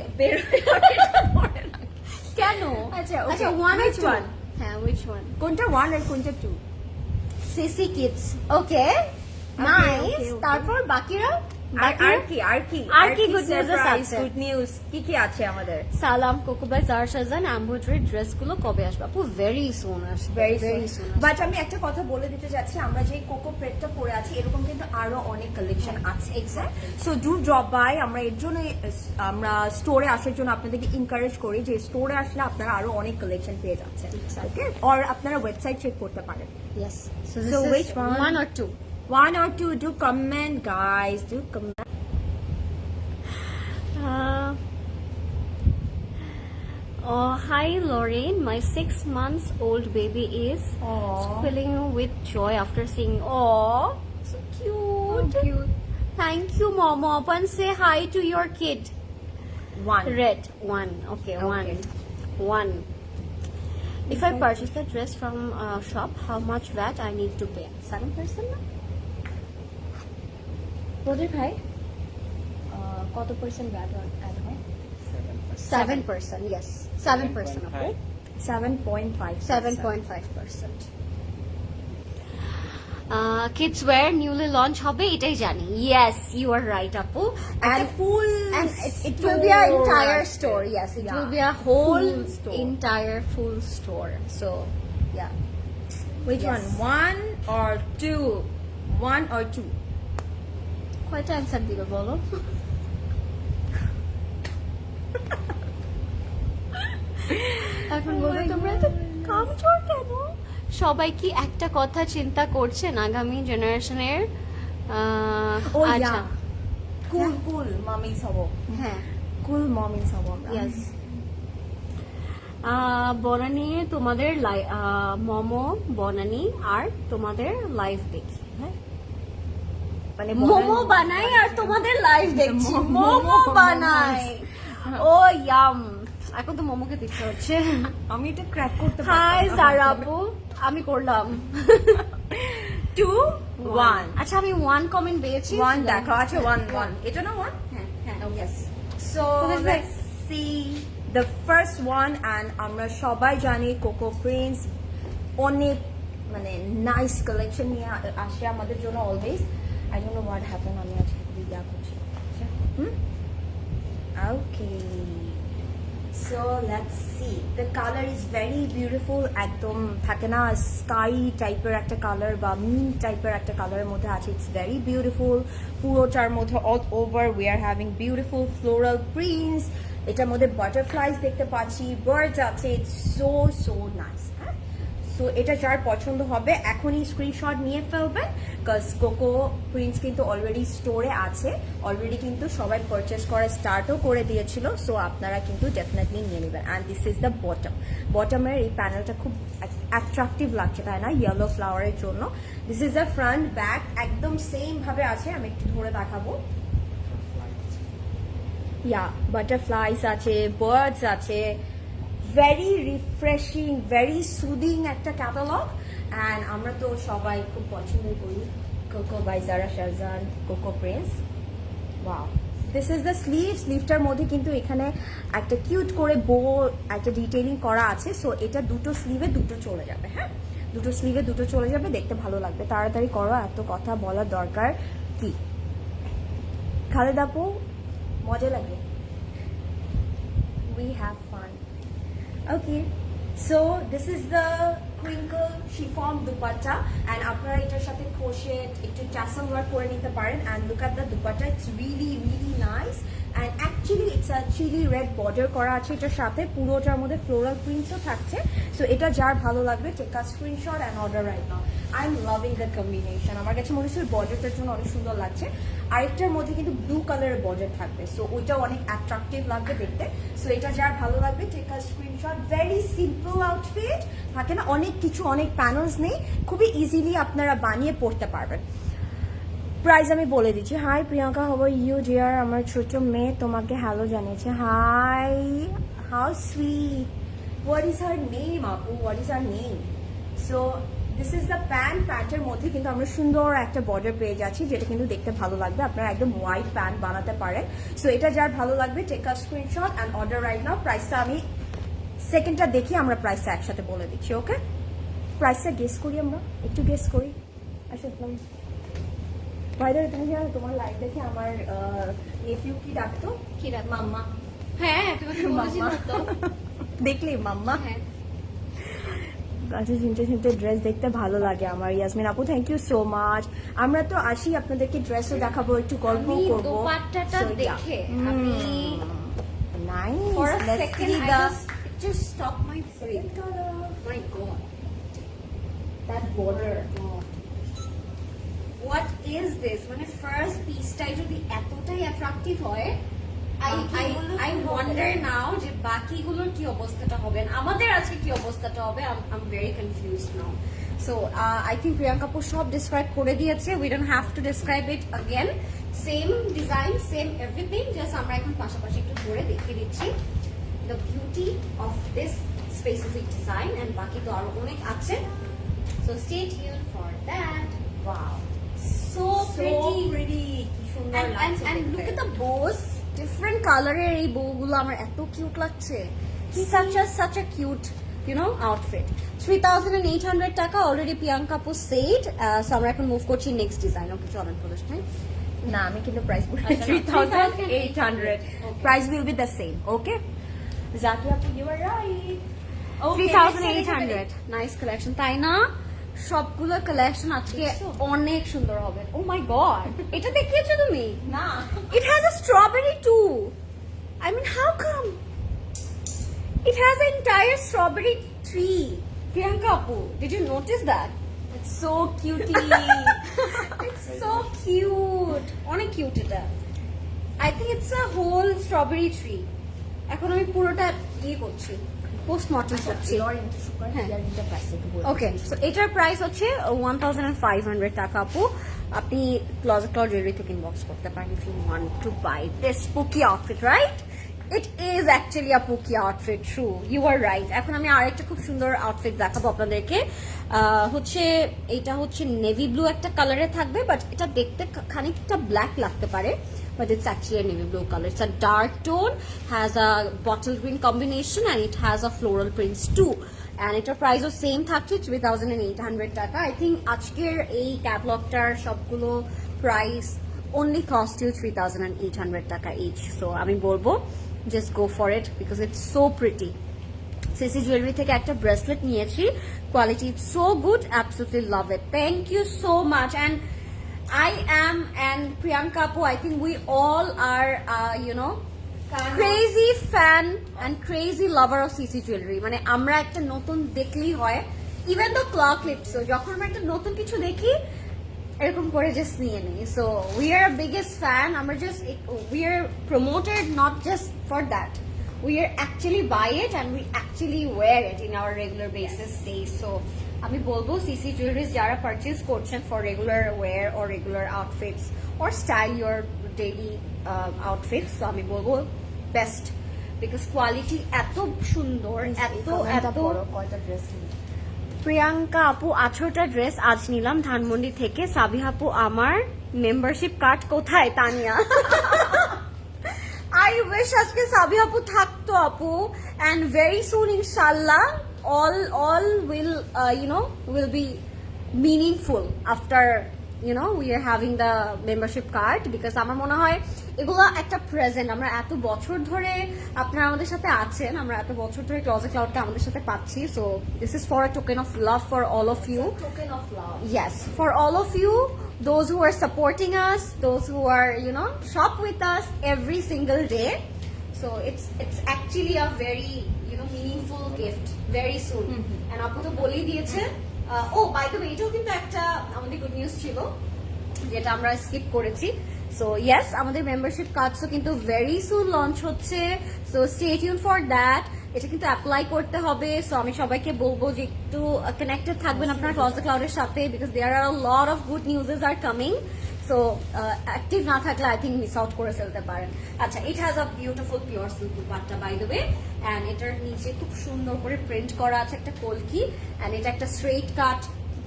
কেন? আচ্ছা, okay. আচ্ছা, ওয়ান Which ওয়ান one? হ্যাঁ, which one? কোনটা 1 আর কোনটা 2 CC kids, okay nice. okay. তারপর বাকিরা আর কি good news আছে? গুড নিউজ কি আছে আমাদের সালাম, Coco by, Zara Shahjahan, embroidery dress গুলো কবে আসবে আপু? ভেরি সুন আসবে, ভেরি সুন। বাট আমি একটা কথা বলে দিতে চাচ্ছি, আমরা যে কোকো প্রেটটা পরে আছি এরকম কিন্তু আরো অনেক কালেকশন আছে exact. So do drop by. আমরা এর জন্য আমরা স্টোরে আসার জন্য আপনাদেরকে এনকারেজ করি যে স্টোরে আসলে আপনারা আরো অনেক কালেকশন পেয়ে যাচ্ছেন, Exactly. ওকে? আর আপনারা ওয়েবসাইট চেক করতে পারেন। Yes. So, So this which is one? 1 or 2? 1 or 2, do comment guys, do comment. Oh, hi Lorraine. My 6 months old baby is Aww. squealing with joy after seeing. Oh, so cute. Cute. Thank you, Momo. Open, say hi to your kid. 1 Red. 1. Okay, 1. 1. If I purchase the dress from shop, how much VAT I need to pay? 7% না? প্রদীপ ভাই কত percent VAT add হয়? 7%, yes. 7%, okay? 7.5. 7.5%. Kids wear newly launch হবে এটাই জানি। Yes, you are right, Apu. And full and it will be an entire store. store. Yes, it Yeah. will be a whole Full store. entire full store. So, yeah. Which Yes. one? 1 or 2? 1 or 2? কয়টা answer দিবে বলো? এখন বলবে তোমরা এত কামচোর কেন? সবাই কি একটা কথা চিন্তা করছেন আগামী জেনারেশনের? Oh আচ্ছা, yeah. Cool mommies হবো। হ্যাঁ, Cool mommies হবো আমরা। ইয়েস। বনানি তোমাদের মোমো বনানি আর তোমাদের লাইভ দেখি। হ্যাঁ, মানে মোমো বানাই আর তোমাদের লাইভ দেখছি। মোমো বানাই, ও ইয়াম। এখন তো মোমোকে দিতে হচ্ছে। আমি এটা ক্র্যাক করতে হাই জারা আপু, আমি করলাম। 2 1 আচ্ছা, আমি 1 কমেন্ট পেয়েছি। 1 দেখো। আচ্ছা 1 এটা না 1? হ্যাঁ হ্যাঁ, yes. So let's see the first one, and আমরা সবাই জানি কোকো প্রিন্স অনেক মানে নাইস কালেকশন নিয়ে আসে আমাদের জন্য always. I don't know what happened, আমি আজকে খুবই ইয়া করছি। Okay, so let's see, the color is very beautiful, একদম থাকে না স্কাই টাইপের একটা কালার বা মিন টাইপের একটা কালারের মধ্যে আছে। It's very beautiful. পুরোটার মধ্যে all over we are having beautiful floral prints. এটার মধ্যে বাটারফ্লাইজ দেখতে পাচ্ছি, বার্ডস আছে। It's so nice. হ্যাঁ, সো এটা যার পছন্দ হবে এখনই স্ক্রিনশট নিয়ে ফেলবেন, বিকজ কোকো প্রিন্টস কিন্তু অলরেডি স্টোরে আছে, অলরেডি কিন্তু সবাই পারচেস করা স্টার্টও করে দিয়েছিল। সো আপনারা কিন্তু ডেফিনেটলি নিয়ে নেবেন। অ্যান্ড দিস ইজ দ্য বটমের এই প্যানেলটা খুব অ্যাট্রাকটিভ লাগছে, তাই না? ইয়েলো ফ্লাওয়ারের জন্য। This is the front back, একদম সেম ভাবে আছে। আমি একটু ধরে দেখাবো। ইয়া, বাটারফ্লাইস আছে, বার্ডস আছে। ভেরি রিফ্রেশিং, ভেরি সুদিং একটা ক্যাটালগ। অ্যান্ড আমরা তো সবাই খুব পছন্দ করি Coco by Zara Shahjahan Coco Prince. Wow, this is the স্লিভটার মধ্যে কিন্তু এখানে একটা কিউট করে বো একটা ডিটেইলিং করা আছে। সো এটা দুটো স্লিভে দুটো চলে যাবে, হ্যাঁ দুটো স্লিভে দুটো চলে যাবে, দেখতে ভালো লাগবে। তাড়াতাড়ি করো, এত কথা বলার দরকার কি? খালেদ আপু মজা লাগে, we have fun. Okay, so this is the crinkle chiffon dupatta and আপনারা এটার সাথে crochet একটু tassel work করে নিতে পারেন। and look at the dupatta, it's really nice and actually it's a chili red border করা আছে এটার সাথে, পুরোটার মধ্যে floral printsও থাকছে। so এটা যার ভালো লাগবে take a screenshot and order right now. I'm loving the combination, আমার কাছে মনে হচ্ছে বর্ডারটার জন্য অনেক সুন্দর লাগছে। আরেকটার মধ্যে কিন্তু ব্লু কালারের বর্ডার থাকবে, সো ওইটা অনেক অ্যাট্রাকটিভ লাগবে দেখতে। সো এটা যার ভালো লাগবে take a screenshot. Very simple outfit, থাকে না অনেক কিছু, অনেক প্যানেলস নেই, খুবই ইজিলি আপনারা বানিয়ে পড়তে পারবেন। প্রাইস আমি বলে দিচ্ছি। Hi Priyanka, how are you dear? আমার ছোট মেয়ে তোমাকে হ্যালো জানিয়েছে। Hi, how sweet. What is her name আপু, what is her name? So this is the প্যান্টের মধ্যে কিন্তু আমরা সুন্দর একটা বর্ডার পেয়ে যাচ্ছি, যেটা কিন্তু দেখতে ভালো লাগবে। আপনারা একদম হোয়াইট প্যান্ট বানাতে পারেন। সো এটা যার ভালো লাগবে take a screenshot and order right now. প্রাইসটা আমি সেকেন্ডটা দেখি, আমরা প্রাইসটা একসাথে বলে দিচ্ছি। ওকে, প্রাইসটা গেস করি, আমরা একটু গেস করি। আচ্ছা ভাইদের, তুমি জানো তোমার লাইভ দেখে আমার নেফিউ কি ডাকতো? কি রাত? মাম্মা। হ্যাঁ তোমাকে বলেছিলাম তো। দেখলি মাম্মা? হ্যাঁ, আচ্ছা, চিনতে ড্রেস দেখতে ভালো লাগে আমার। ইয়াসমিন আপু থ্যাংক ইউ সো মাচ। আমরা তো আসি, আপনাদেরকে ড্রেসও দেখাবো, একটু গল্প আমি করবো। দোপাট্টাটা দেখে আমি for a second I just stopped my breath. My God, that border. What is this? মানে ফার্স্ট পিসটাই যদি এতটাই অ্যাট্রাকটিভ হয়, I wonder now যে বাকিগুলোর কি অবস্থাটা হবে, আমাদের আজকে কি অবস্থাটা হবে। I'm very confused now. So I think Priyanka আপু সব describe করে দিয়েছে, we don't have to describe it again. Same design, same everything, just আমরা এখন পাশাপাশি একটু ধরে দেখিয়ে দিচ্ছি the beauty of this specific design, and বাকি তো আরো অনেক আছে, so stay tuned for that. Wow, So pretty. কি সুন্দর লাগছে And দেখতে। look at the bows, different কালারের এই বউগুলো আমার এত কিউট লাগছে। such a cute outfit. 3,800 টাকা অলরেডি প্রিয়াঙ্কা আপু said. So আমরা এখন মুভ করছি নেক্সট ডিজাইন। ওকে চলেন প্রদোষ ভাই। না, আমি কিন্তু প্রাইস বলি আচ্ছা, 3,800। Okay. Price will be the same. Okay Zaki আপু, you are right. 3,800 nice collection, তাই না? সবগুলো কালেকশন আজকে অনেক সুন্দর হবে। ও মাই গড, এটা দেখিয়েছো তুমি? না, It has a strawberry too. I mean, how come? It has an entire strawberry tree. Priyanka Apu, did you notice that? it's so cutie. It's so cute. অনেক কিউট এটা। I think it's a whole strawberry tree. এখন আমি পুরোটা করছি, post-mortem করছি। হ্যাঁ। ওকে, so এটার price হচ্ছে 1,500 টাকা আপু। আপনি ক্লজেট ক্লজ জুয়েলারি থেকে ইনবক্স করতে পারেন if you want to buy this spooky outfit, right? It is actually a spooky outfit, true. You are right. এখন আমি আরেকটা খুব সুন্দর আউটফিট দেখাবো আপনাদেরকে। হচ্ছে এটা হচ্ছে নেভি ব্লু একটা কালারে থাকবে, বাট এটা দেখতে খানিকটা ব্ল্যাক লাগতে পারে, but it's actually a navy blue color. It's a dark tone, has a bottle green combination, and it has a floral prints too. And এটার প্রাইসও সেম থাকছে 3,800 টাকা। I think আজকের এই ক্যাটালগটার সবগুলো প্রাইস only cost you 3,800 টাকা each. So আমি বলবো just go for it because it's so pretty. CC jewellery থেকে একটা ব্রেসলেট নিয়েছি, quality so good, absolutely love it. Thank you so much. And I am and Priyanka Apu, I think we all are, crazy fan and crazy lover of CC jewelry. মানে আমরা একটা নতুন দেখলেই হয়, even the claw clips, যখন আমরা একটা নতুন কিছু দেখি এরকম করে জাস্ট নিয়ে নিই। So we are biggest fan. আমরা just we are promoted not just for that. We are actually buy it and we actually wear it in our regular basis days. So আমি বলবো সিসি জুয়েলারিজ যারা purchase করছেন for regular wire or regular outfits or style your daily outfits, তো আমি বলবো best, because quality এত সুন্দর, এত কয়টা ড্রেস প্রিয়াঙ্কা আপু 18টা ড্রেস আজ নিলাম ধানমন্ডি থেকে। সাবিহা আপু আমার মেম্বারশিপ কার্ড কোথায়? তানিয়া আই উইশ আজকে সাবিহা আপু থাকতো আপু, and very soon inshallah all will be meaningful after we are having the membership card, because আমার মনে হয় এগুলো একটা প্রেজেন্ট। আমরা এত বছর ধরে আপনারা আমাদের সাথে আছেন, আমরা এত বছর ধরে ক্লজেট ক্লাউডকে আমাদের সাথে পাচ্ছি, so this is for a token of love for all of you. Token of love. Yes, for all of you, those who are supporting us, those who are shop with us every single day. So it's actually a very meaningful gift very soon. And আপু তো বলেই দিয়েছে। By the way, এটাও কিন্তু একটা আমাদের good news ছিল যেটা আমরা স্কিপ করেছি। সো ইয়েস, আমাদের মেম্বারশিপ কার্ডসও কিন্তু ভেরি সুন লঞ্চ হচ্ছে, so stay tune for that. এটা কিন্তু অ্যাপ্লাই করতে হবে। সো আমি সবাইকে বলবো যে একটু কানেক্টেড থাকবেন আপনারা ক্লজেট ক্লাউডের সাথে, because there are a lot of good newses are coming. So active না থাকলে আই থিঙ্ক মিস আউট করে ফেলতে পারেন। আচ্ছা, it has a beautiful pure silk dupatta by the way, and এটার নিচে খুব সুন্দর করে প্রিন্ট করা আছে একটা কলকি, অ্যান্ড এটা একটা স্ট্রেট কাট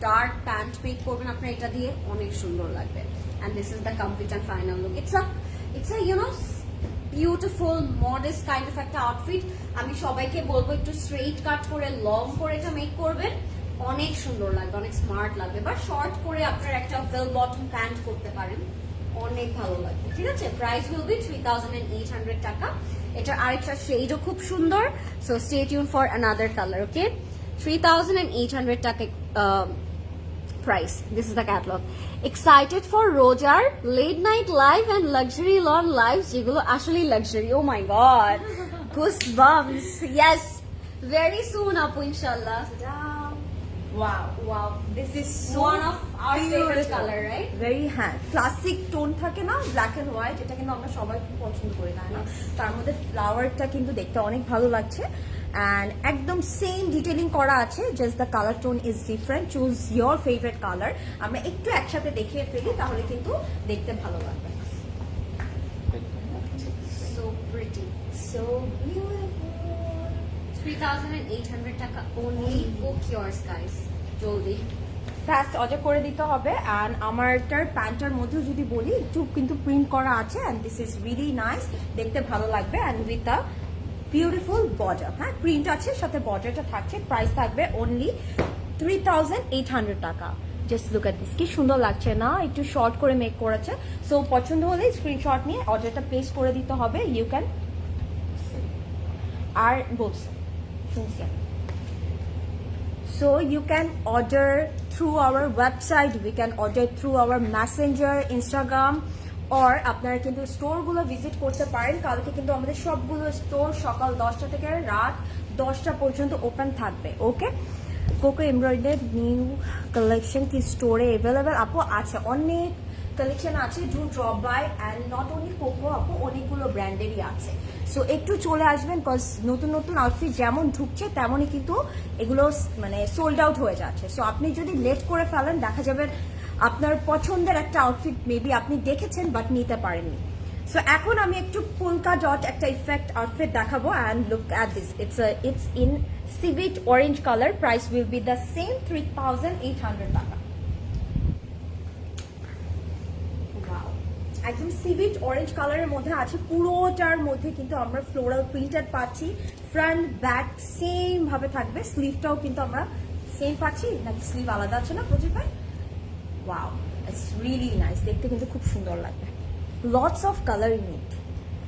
ডার্ক প্যান্ট মেক করবেন আপনার এটা দিয়ে, অনেক সুন্দর লাগবে। And this is the complete and final look. It's a beautiful modest kind of একটা আউটফিট। আমি সবাইকে বলবো একটু স্ট্রেট কাট করে লং করে এটা মেক করবেন, অনেক সুন্দর লাগবে, অনেক স্মার্ট লাগবে। বা শর্ট করে আপনার একটা ওয়েল বটম প্যান্ট করতে পারেন, অনেক ভালো লাগবে। ঠিক আছে, প্রাইস উইল বি 3800 টাকা। এটার আরেকটা শেডও খুব সুন্দর, so stay tune for another colour. Okay, 3800 টাকা price. This is the catalog. Excited for Rojar late night live and luxury lawn lives যেগুলো আসলে luxury. Oh my god, goosebumps. Yes, very soon apu inshallah. Wow, this is so One of our favorite beautiful. color, right? Very classic tone থাকে না, black and white, এটা কিন্তু আমরা সবাই খুব পছন্দ করি, তাই না? তার মধ্যে ফ্লাওয়ারটা কিন্তু দেখতে অনেক ভালো লাগছে, অ্যান্ড একদম সেম ডিটেলিং করা আছে, just the colour tone is different. Choose your favourite colour. আমরা একটু একসাথে দেখিয়ে ফেলি, তাহলে কিন্তু দেখতে ভালো লাগবে। So pretty. So beautiful. 3800 টাকা only. Book yours guys, জলদি ফাস্ট অর্ডার করে দিতে হবে। অ্যান্ড আমারটার প্যান্টার মধ্যেও যদি বলি, একটু কিন্তু প্রিন্ট করা আছে, and this is really nice, দেখতে ভালো লাগবে। And with a beautiful border, হ্যাঁ প্রিন্ট আছে, সাথে বর্ডারটা থাকছে। প্রাইস থাকবে অনলি 3800 টাকা। জাস্ট লুক এট দিস, কি সুন্দর লাগছে না? একটু শর্ট করে মেক করেছে। সো পছন্দ হলে স্ক্রিনশট নিয়ে অর্ডারটা প্লেস করে দিতে হবে। ইউ ক্যান আর বলছে শুনছি। So you can order through our website, we can order through our messenger, Instagram, or আপনারা কিন্তু স্টোরগুলো ভিজিট করতে পারেন। কালকে কিন্তু আমাদের সবগুলো স্টোর সকাল 10টা থেকে রাত 10টা পর্যন্ত ওপেন থাকবে। Okay, Coco embroidery new collection কি স্টোরে অ্যাভেলেবেল? আপু আছে, অনেক কালেকশন আছে, do drop by. And not only Coco আপু, অনেকগুলো ব্র্যান্ডেরই আছে। সো একটু চলে আসবেন, বিকজ নতুন নতুন আউটফিট যেমন ঢুকছে তেমনই কিন্তু এগুলো মানে সোল্ড আউট হয়ে যাচ্ছে। সো আপনি যদি লেট করে ফেলেন, দেখা যাবে আপনার পছন্দের একটা আউটফিট মেবি আপনি দেখেছেন বাট নিতে পারেননি। সো এখন আমি একটু পোলকা ডট একটা ইফেক্ট আউটফিট দেখাবো। And look at this, it's in civet orange colour. Price will be the same 3800 টাকা। একদম সিভিট অরেঞ্জ কালারের মধ্যে আছে, পুরোটার মধ্যে কিন্তু আমরা ফ্লোরাল প্রিন্টেড পাচ্ছি। ফ্রন্ট ব্যাক সেম ভাবে থাকবে, স্লিভটাও কিন্তু আমরা সেম পাচ্ছি, নাকি স্লিভ আলাদা আছে না প্রচুর ভাই? ওয়াও, ইটস রিয়েলি নাইস, দেখতে কিন্তু খুব সুন্দর লাগবে। লটস অফ কালার ইন ইট,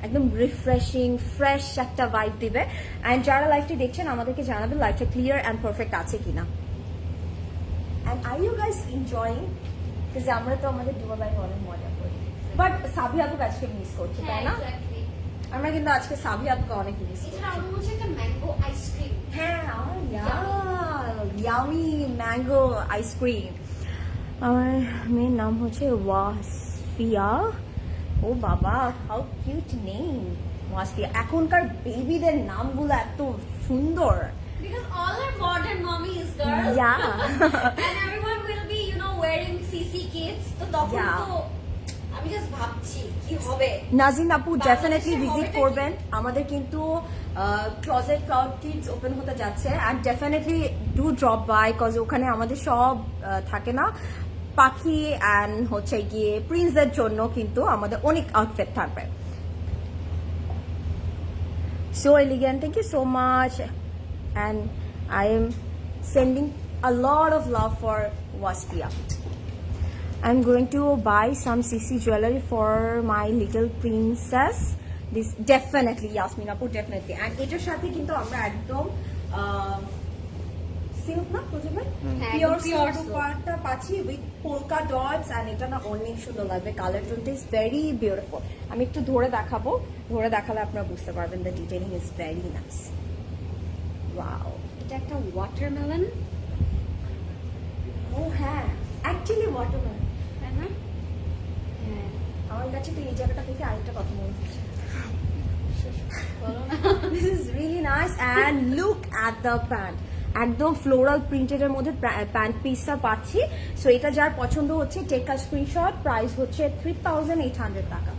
একদম রিফ্রেশিং ফ্রেশ একটা ভাইব দিবে। অ্যান্ড যারা লাইভটি দেখছেন আমাদেরকে জানাবেন লাইভটা ক্লিয়ার অ্যান্ড পারফেক্ট আছে কিনা। And are you guys enjoying? Because আমরা তো আমাদের দুবাই অনেক মজা করি, বাট সাবি আপুকে আজকে মিস করছি, তাই না? আমরা কিন্তু আজকে সাবি আপুকে অনেক মিস করছি। ম্যাঙ্গো আইসক্রিম, হ্যাঁ, ইয়ামি ম্যাঙ্গো আইসক্রিম। আমার মেয়ের নাম হচ্ছে ওয়াসফিয়া। ও বাবা, হাউ কিউট নেম ওয়াসফিয়া। এখনকার বেবিদের নামগুলো এত সুন্দর। because all our modern mommies girls, Yeah. and everyone will be wearing CC kids, তো তখন Yeah. তো আমি জাস্ট ভাবছি কি হবে। নাজিন আপু ডেফিনেটলি বাংলাদেশে ভিজিট হবেটা কি? করবেন। আমাদের কিন্তু ক্লজেট ক্লাউড কিডস ওপেন হতে যাচ্ছে and definitely do drop by cause ওখানে আমাদের সব থাকে না পাখি অ্যান্ড হচ্ছে গিয়ে প্রিন্সদের জন্য কিন্তু আমাদের অনেক আউটফিট থাকবে। So elegant, thank you so much, and I am sending a lot of love for Waspia. I'm going to buy some CC jewelry for my little princess. This definitely, Yasmin Apu, definitely. And এটার সাথে কিন্তু আমরা একদম silk না প্রথমে হ্যাঁ, pure একদম pure silk silk। পার্টটা পাচ্ছি উইথ পোলকা ডটস এন্ড এটা না অনেক সুন্দর লাগবে। কালার টোনটা ইজ ভেরি বিউটিফুল। আমি একটু ধরে দেখাবো, ধরে দেখালে আপনারা বুঝতে পারবেন the detailing is very nice. Wow, এটা একটা ওয়াটারমেলন, ও হ্যাঁ অ্যাকচুয়ালি ওয়াটারমেলন। তাই না? হ্যাঁ, আমার কাছে তো এই জায়গাটা থেকে আরেকটা কথা মনে হচ্ছে। বলো না। This is really nice and look at the pant. একদম ফ্লোরাল প্রিন্টেড এর মধ্যে প্যান্ট পিসটা পাচ্ছি। সো এটা যার পছন্দ হচ্ছে টেক আ স্ক্রিনশট। প্রাইস হচ্ছে 3800 টাকা।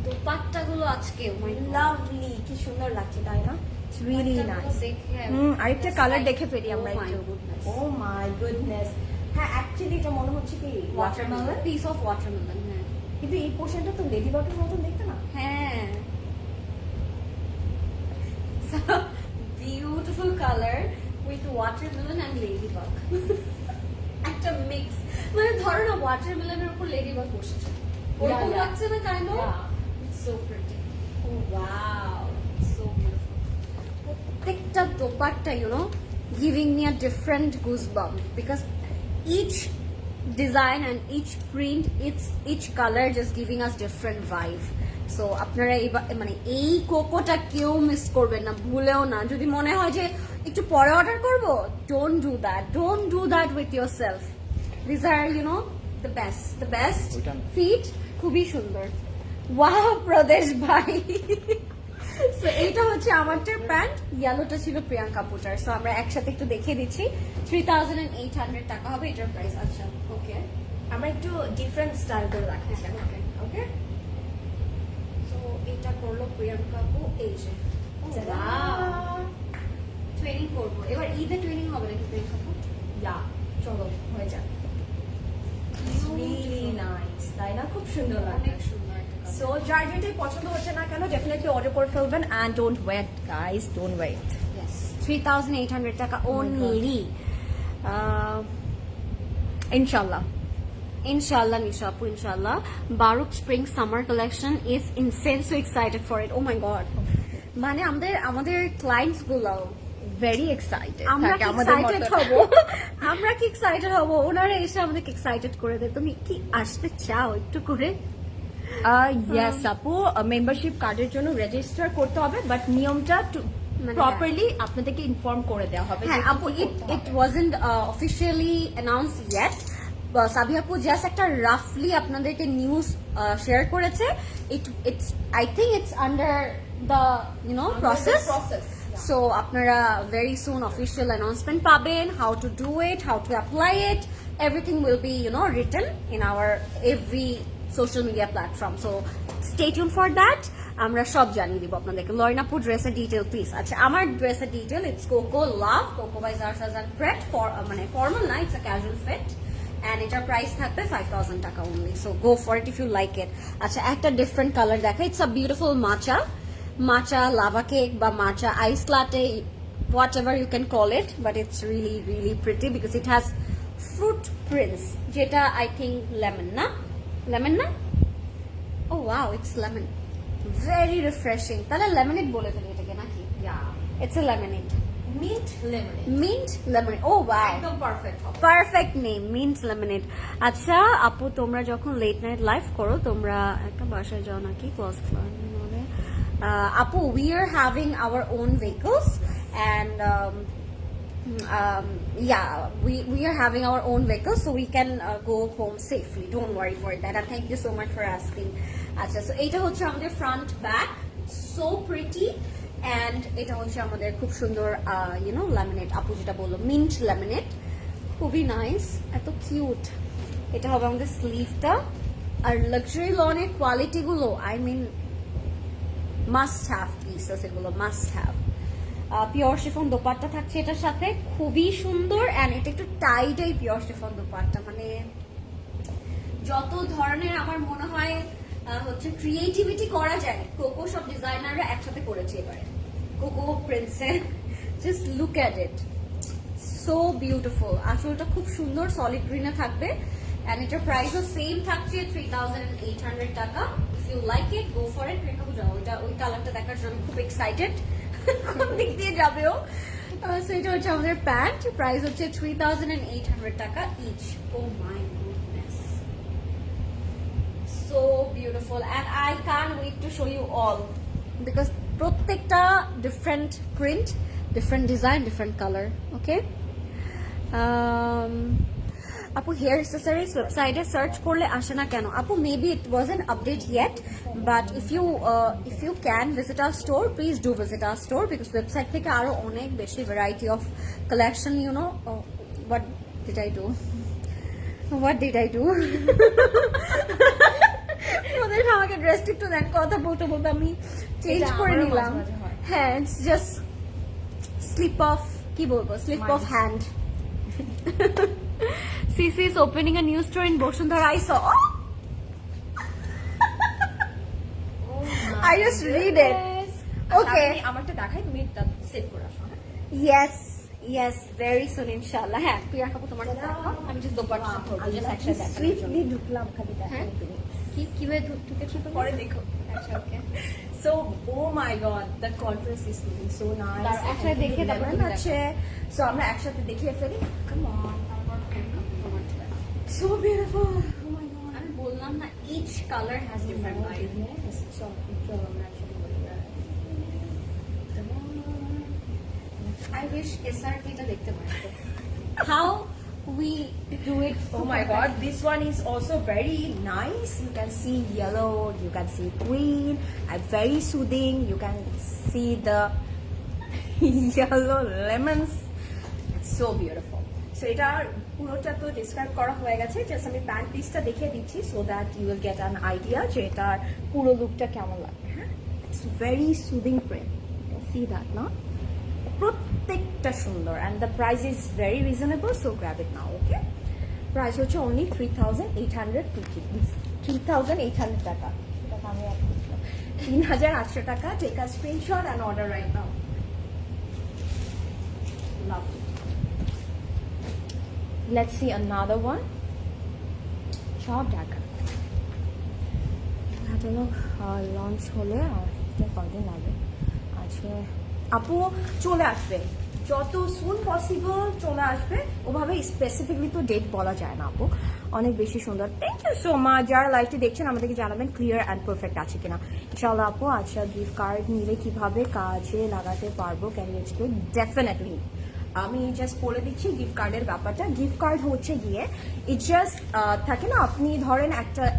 দোপাট্টাগুলো আজকে oh my God। লাভলি, কি সুন্দর লাগছে তাই না? ইটস রিয়েলি দোপাট্টাগুলো নাইস। দেখে আরেকটা just কালার like, দেখে ফেলি আমরা oh my একটু। goodness। ও মাই গুডনেস, হ্যাঁ অ্যাকচুয়ালি এটা মনে হচ্ছে কি ওয়াটারমেলন, পিস অফ ওয়াটারমেলন। হ্যাঁ কিন্তু এই পোর্শনটা তো লেডি বাগের মতন দেখতে না? হ্যাঁ, beautiful colour with watermelon and ladybug. একটা মিক্স, মানে ধরো না ওয়াটারমেলনের উপর লেডিবাগ বসেছে, ওরকম yeah. লাগছে না kind of? Yeah. It's so pretty. Oh wow, it's so beautiful. প্রত্যেকটা dupatta giving me a different goosebump because each design and each print, each color just giving us different vibe. So আপনারা মানে এই কোকোটা কেউ miss করবেন না, ভুলেও না। যদি মনে হয় যে একটু পরে অর্ডার করব, don't do that with yourself. These are the best feet, খুবই সুন্দর। ওয়াও প্রদেশ ভাই। সো এইটা হচ্ছে আমারটার প্যান্ট, ইয়েলোটা ছিল প্রিয়াঙ্কা পুটার। সো আমরা একসাথে একটু দেখিয়ে দিচ্ছি। 3800 টাকা হবে এটার প্রাইস। আচ্ছা ওকে, আমরা একটু ডিফারেন্ট স্টাইল করে রাখছি। ওকে ওকে। সো এটা করলো প্রিয়াঙ্কা আপু, এই যে ট্রেনিং করবো এবার। ঈদে ট্রেনিং হবে নাকি প্রিয়াঙ্কা আপু? ইয়া, চলো হয়ে যাক। রিয়েলি নাইস তাই না? খুব সুন্দর লাগে। অনেক সুন্দর একটা colour। সো যার যেটাই পছন্দ হচ্ছে না কেন ডেফিনেটলি অর্ডার করে ফেলবেন and don't wait guys, don't wait. Yes, 3800 টাকা only. ইনশাল্লাহ Inshallah, Nisha Apu, inshallah. Baruch Spring Summer Collection is insane. So excited for it. Oh my God. মানে আমাদের ক্লায়েন্টস গুলো ভেরি এক্সাইটেড আমরা থাকে কি আমাদের এক্সাইটেড মতো। হব, আমরা কি এক্সাইটেড হব, ওনারা এসে আমাদেরকে এক্সাইটেড করে দেয়। তুমি কি আসতে চাও একটু করে? ইয়েস আপু, মেম্বারশিপ কার্ডের জন্য রেজিস্টার করতে হবে বাট নিয়মটা মানে প্রপারলি আপনাদেরকে ইনফর্ম করে দেওয়া হবে। হ্যাঁ আপু, it wasn't officially announced yet. Sabia আপু জাস্ট একটা রাফলি আপনাদেরকে নিউজ শেয়ার করেছে। I think it's under the process. So আপনারা very soon official announcement পাবেন, how to do it, how to apply it. Everything will be written in our every social media platform. So stay tuned for that. আমরা সব জানিয়ে দিব আপনাদেরকে। লরিনাপু ড্রেসের detail please. আচ্ছা, আমার ড্রেসের detail it's Coco Love, Coco by জারসাজ এন্ড ফ্রেড। মানে ফর্মাল না, it's a casual fit and এটার প্রাইস থাকবে 5000 টাকা only. So go for it if you like it. আচ্ছা, একটা ডিফারেন্ট কালার দেখা। It's a beautiful matcha lava cake বা matcha ice latte, whatever you can call it, but it's really really pretty because it has fruit prints, যেটা I think lemon না? Oh wow, it's lemon. Very refreshing. তাহলে lemonade বলে ফেলি এটাকে নাকি? Yeah, It's a lemonade. Mint lemonade Mint lemonade. Oh wow. একদম perfect হবে। Perfect name, mint lemonade. আচ্ছা আপু, তোমরা যখন লেট নাইট লাইভ করো, তোমরা একটা বাসায় যাও নাকি ক্লাস মানে? আপু, we are having our own vehicles and we are having our own vehicles, so we can go home safely. Don't worry for that, and thank you so much for asking. আচ্ছা, so এইটা হচ্ছে আমাদের front back, so pretty. And এটা হচ্ছে আমাদের খুব সুন্দর laminate, আপু যেটা বললো মিন্ট ল্যামিনেট, খুবই নাইস, এত কিউট। এটা হবে আমাদের স্লিভটা, আর লাক্সারি লনের কোয়ালিটি গুলো I mean must have pieces, এগুলো must have. Pure chiffon dupatta থাকছে এটার সাথে, খুবই সুন্দর। অ্যান্ড এটা একটু টাইটাই পিওর শিফন দোপাট্টা, মানে যত ধরনের আমার মনে হয় হচ্ছে ক্রিয়েটিভিটি করা যায়, কোকো সব ডিজাইনাররা একসাথে করেছে এবারে। Cocoa princess, just look at it, so beautiful. আসলটা খুব সুন্দর সলিড গ্রিনে থাকবে। অ্যান্ড এটার প্রাইসও সেম থাকছে 3800 টাকা। If you like it go for it. Rekha বুঝাও, ওই কালারটা দেখার জন্য খুব এক্সাইটেড, কোন দিক দিয়ে যাবেও। সো এটা হচ্ছে আমাদের প্যান্ট, প্রাইস হচ্ছে 3800 টাকা each. Oh my goodness, so beautiful and I can't wait to show you all because প্রত্যেকটা different print, different design, different color. Okay, আপু হেয়ার অ্যাক্সেসরিজ ওয়েবসাইটে সার্চ করলে আসে না কেন? আপু maybe it wasn't update yet, but if you can visit our store, please do visit our store because website থেকে আরো অনেক বেশি variety of collection, you know. What did I do? ওদের আমাকে ড্রেস একটু দেন, কথা বলতে বলতে আমি চেঞ্জ করে নিলাম। হ্যাঁ, ইটস জাস্ট স্লিপ অফ, কি বলবো, slip off hand. CC is opening a new store in Bosundhara. I saw. I just read it. Okay. আমারটা দেখাই, তুমি সেভ করে আসো। Yes, very soon inshallah. হ্যাঁ, প্রিয়া কাপু তোমার দেখাও। আমি just দোপাট্টা ধরবো, just একসাথে দেখাবো। সুইফটলি ঢুকলাম খালি হ্যাঁ? দেখাই তুমি। কিভাবে ঢুকেছো তুমি? পরে দেখো। আচ্ছা, ওকে। So, oh my god, the contrast is looking so nice. দাঁড়াও, একসাথে দেখে তারপর লেমন তুমি আছে। So আমরা একসাথে দেখিয়ে ফেলি। Come on. So beautiful. Oh my god. আমি বললাম না, each color has different vibe. Yes. So, আমরা actually বলি that. I wish SRP টা দেখতে পারতো। How we do it. Oh my god, this one is also very nice. You can see yellow, you can see green, and very soothing. You can see the yellow lemons. It's so beautiful. So এটা পুরোটা তো describe করা হয়ে গেছে, just আমি pant পিসটা দেখিয়ে দিচ্ছি so that you will get an idea যে এটার পুরো লুকটা কেমন লাগবে। হ্যাঁ, it's very soothing print, see that না, প্রত্যেকটা সুন্দর and the price is very reasonable, so grab it now. Okay, price হচ্ছে অনলি 3800 টাকা। সেটাকে আমি 3800 টাকা। Take a screenshot and order right now. Love it. Let's see another one. সব Dhaka. Launch হলে আর কদিন লাগে আজকে। আপু চলে আসবে, যত সুন পসিবল চলে আসবে। ওভাবে স্পেসিফিকলি তো ডেট বলা যায় না আপু, অনেক বেশি সুন্দর। Thank you so much. যারা লাইভটি দেখছেন আমাদেরকে জানাবেন ক্লিয়ার অ্যান্ড পারফেক্ট আছে কিনা। ইনশাআল্লাহ আপু, আচ্ছা গিফট কার্ড নিলে কিভাবে কাজে লাগাতে পারবো, ক্যান ইউ এক্সপ্লেইন? ডেফিনেটলি আমি জাস্ট বলে দিচ্ছি গিফট কার্ডের ব্যাপারটা। গিফট কার্ড হচ্ছে গিয়ে ইট জাস্ট থাকে না, আপনি ধরেন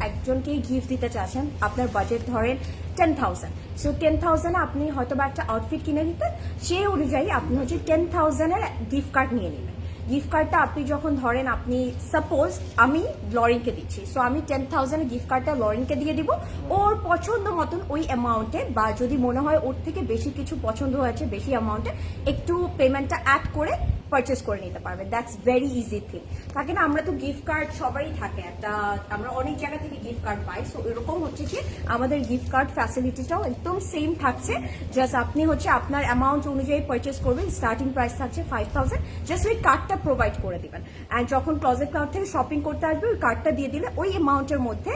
একজনকে গিফট দিতে চাচ্ছেন, আপনার বাজেট ধরেন 10,000। সো 10,000 আপনি হয়তো বা একটা আউটফিট কিনে দিতেন, সেই অনুযায়ী আপনি হচ্ছে 10,000-এর গিফট কার্ড নিয়ে নেবেন। গিফট কার্ডটা আপনি যখন ধরেন, আপনি সাপোজ আমি লরিনকে দিচ্ছি, সো আমি 10,000-এর গিফট কার্ডটা লরিনকে দিয়ে দিব। ওর পছন্দ মতন ওই অ্যামাউন্টে, বা যদি মনে হয় ওর থেকে বেশি কিছু পছন্দ হয়েছে বেশি অ্যামাউন্টে, একটু পেমেন্টটা অ্যাড করে পারচেস করে নিতে পারবে। That's very easy thing. থাকে না, আমরা তো গিফট কার্ড সবারই থাকে একটা, আমরা অনেক জায়গা থেকে গিফট কার্ড পাই। সো এরকম হচ্ছে যে আমাদের গিফট কার্ড ফ্যাসিলিটিটাও একদম সেম থাকছে। জাস্ট আপনি হচ্ছে আপনার অ্যামাউন্ট অনুযায়ী পারচেস করবেন। স্টার্টিং প্রাইস থাকছে 5,000। জাস্ট ওই কার্ডটা প্রোভাইড করে দিবেন, অ্যান্ড যখন ক্লজেট ক্লাউড থেকে শপিং করতে আসবে ওই কার্ডটা দিয়ে দিলে ওই অ্যামাউন্টের মধ্যে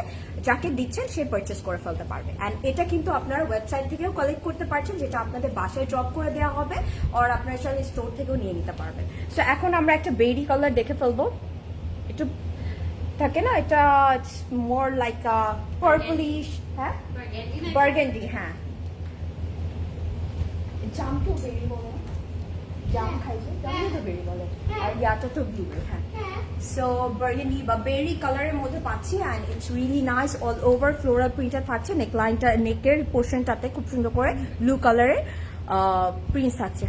যাকে দিচ্ছেন সে পারচেস করে ফেলতে পারবে। অ্যান্ড এটা কিন্তু আপনারা ওয়েবসাইট থেকেও কালেক্ট করতে পারছেন, যেটা আপনাদের বাসায় ড্রপ করে দেওয়া হবে, আর আপনারা চাইলে স্টোর থেকেও নিয়ে নিতে পারবেন। সো এখন আমরা একটা বেরি কালার দেখে ফেলবো। একটু থাকে না, এটা মোর লাইক পার্পলিশ, হ্যাঁ বার্গেন্ডি, হ্যাঁ জাম তো বেরি বলে, জাম খাইছে, জাম তো বেরি বলে, আর ইয়াটা তো ব্লু। হ্যাঁ, সো বার্গেন্ডি বা বেরি কালারের মধ্যে পাচ্ছি, and it's really nice. All over floral প্রিন্টার থাকছে। নেকলাইনটা, নেকের পোর্শনটাতে খুব সুন্দর করে ব্লু কালারের প্রিন্ট থাকছে।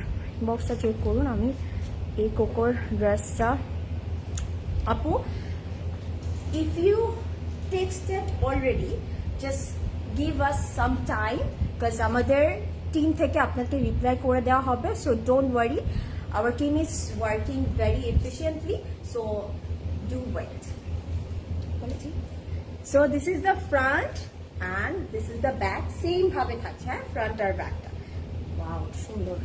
বক্সটা চেক করুন। আমি এই কোকোর ড্রেসটা আপু, if you texted already, just give us some time because আমাদের টিম থেকে আপনাকে রিপ্লাই করে দেওয়া হবে, so don't worry, our team is working very efficiently, so do wait. So this is the front and this is the back, same ভাবে থাকছে, হ্যাঁ, front আর ব্যাকটা। Wow, সুন্দর।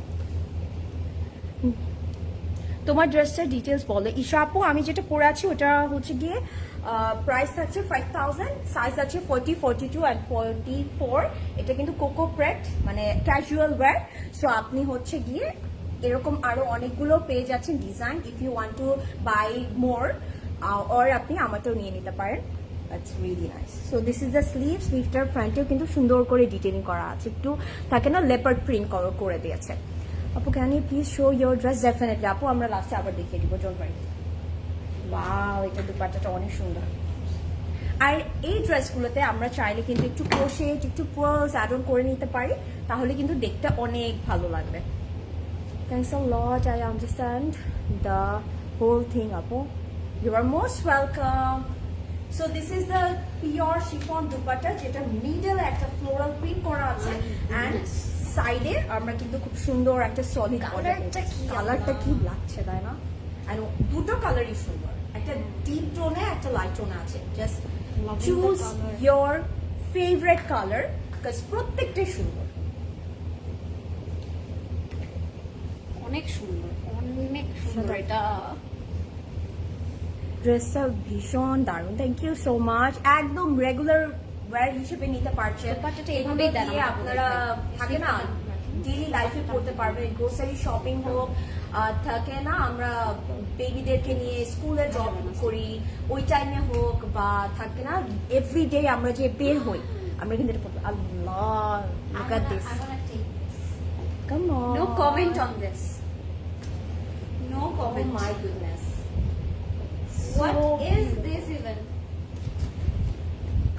তোমার ড্রেসটার ডিটেলস বলো ঈশা আপু। আমি যেটা পরে আছি ওটা হচ্ছে গিয়ে প্রাইস আছে 5000, সাইজ আছে 40, 42 and 44। এটা কিন্তু কোকো প্রেট, মানে ক্যাজুয়াল ওয়্যার। সো আপনি হচ্ছে গিয়ে এরকম আরো অনেকগুলো পেয়ে যাচ্ছেন design, if you want to buy more, or আপনি আমারটাও নিয়ে নিতে পারেন। That's really nice. So this is the sleeve. স্লিভটার ফ্রন্টেও কিন্তু সুন্দর করে ডিটেইলিং করা আছে, একটু থাকে না লেপার্ড প্রিন্ট করে দিয়েছে। আপু can you please show your dress? Definitely আপু, আমরা লাস্টে আবার দেখিয়ে দিব, ডোন্ট ওয়ারি। ওয়াও, এটা দুপাট্টাটা অনেক সুন্দর। আর এই ড্রেসগুলোতে আমরা চাইলে কিন্তু একটু ক্রোশেট, একটু পার্লস অ্যাড অন করে নিতে পারি, তাহলে কিন্তু দেখতে অনেক ভালো লাগবে। Thanks a lot, I understand the whole thing আপু, you are most welcome. So this is the pure chiffon dupatta, যেটা মিডল একটা ফ্লোরাল প্রিন্ট করা আছে, অ্যান্ড সাইডে আমরা কিন্তু খুব সুন্দর একটা সলিড কালারটা কি লাগছে, তাই না? আর দুটো কালারই সুন্দর, একটা ডিপ টোনে একটা লাইট টোনে আছে। Just choose your favourite colour, because প্রত্যেকটাই সুন্দর, অনেক সুন্দর, অনেক সুন্দর। এটা ড্রেসটা ভীষণ দারুণ, থ্যাংক ইউ সো মাচ। একদম রেগুলার ওয়্যার হিসেবে নিতে পারছেন, দুপাট্টাটা এভাবেই দেন আপনারা থাকে না ডেইলি লাইফে পড়তে পারবেন, গ্রোসারি শপিং হোক, থাকে না আমরা বেবিদেরকে নিয়ে স্কুলে জব করি ওই টাইমে হোক, বা থাকে না এভরিডে আমরা যে বের হই, আমরা কিন্তু এটা পড়তে। Allah, look at this, come on, no comment on this, no comment. My goodness, What is this even?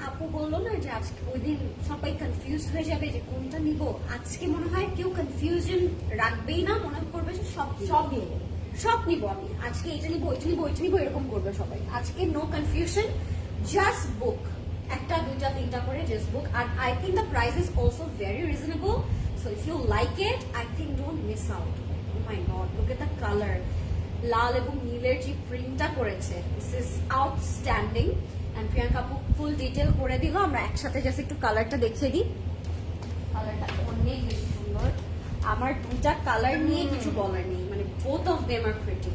আপু বললো না যে আজকে ওই দিন সবাই কনফিউজ হয়ে যাবে যে কোনটা নিব। আজকে মনে হয় কেউ কনফিউশন রাখবেই না, মনে করবে যে সব নিব আমি, আজকে এটা নিব, ওইটা নিব, ওইটা নিব, এরকম করবে সবাই। আজকে নো কনফিউশন, জাস্ট বুক, একটা দুইটা তিনটা করে জাস্ট বুক। আর I think the price is also very reasonable, so if you like it I think don't miss out. Oh my God, look at the colour, লাল এবং নীলের যে প্রিন্টটা করেছে, this is outstanding. And Priyanka আপু full detail করে দিল, আমরা একসাথে জাস্ট একটু কালারটা দেখিয়ে দিই। কালারটা অনেক বেশি সুন্দর, আমার দুটা কালার নিয়ে কিছু বলার নেই, মানে both of them are pretty,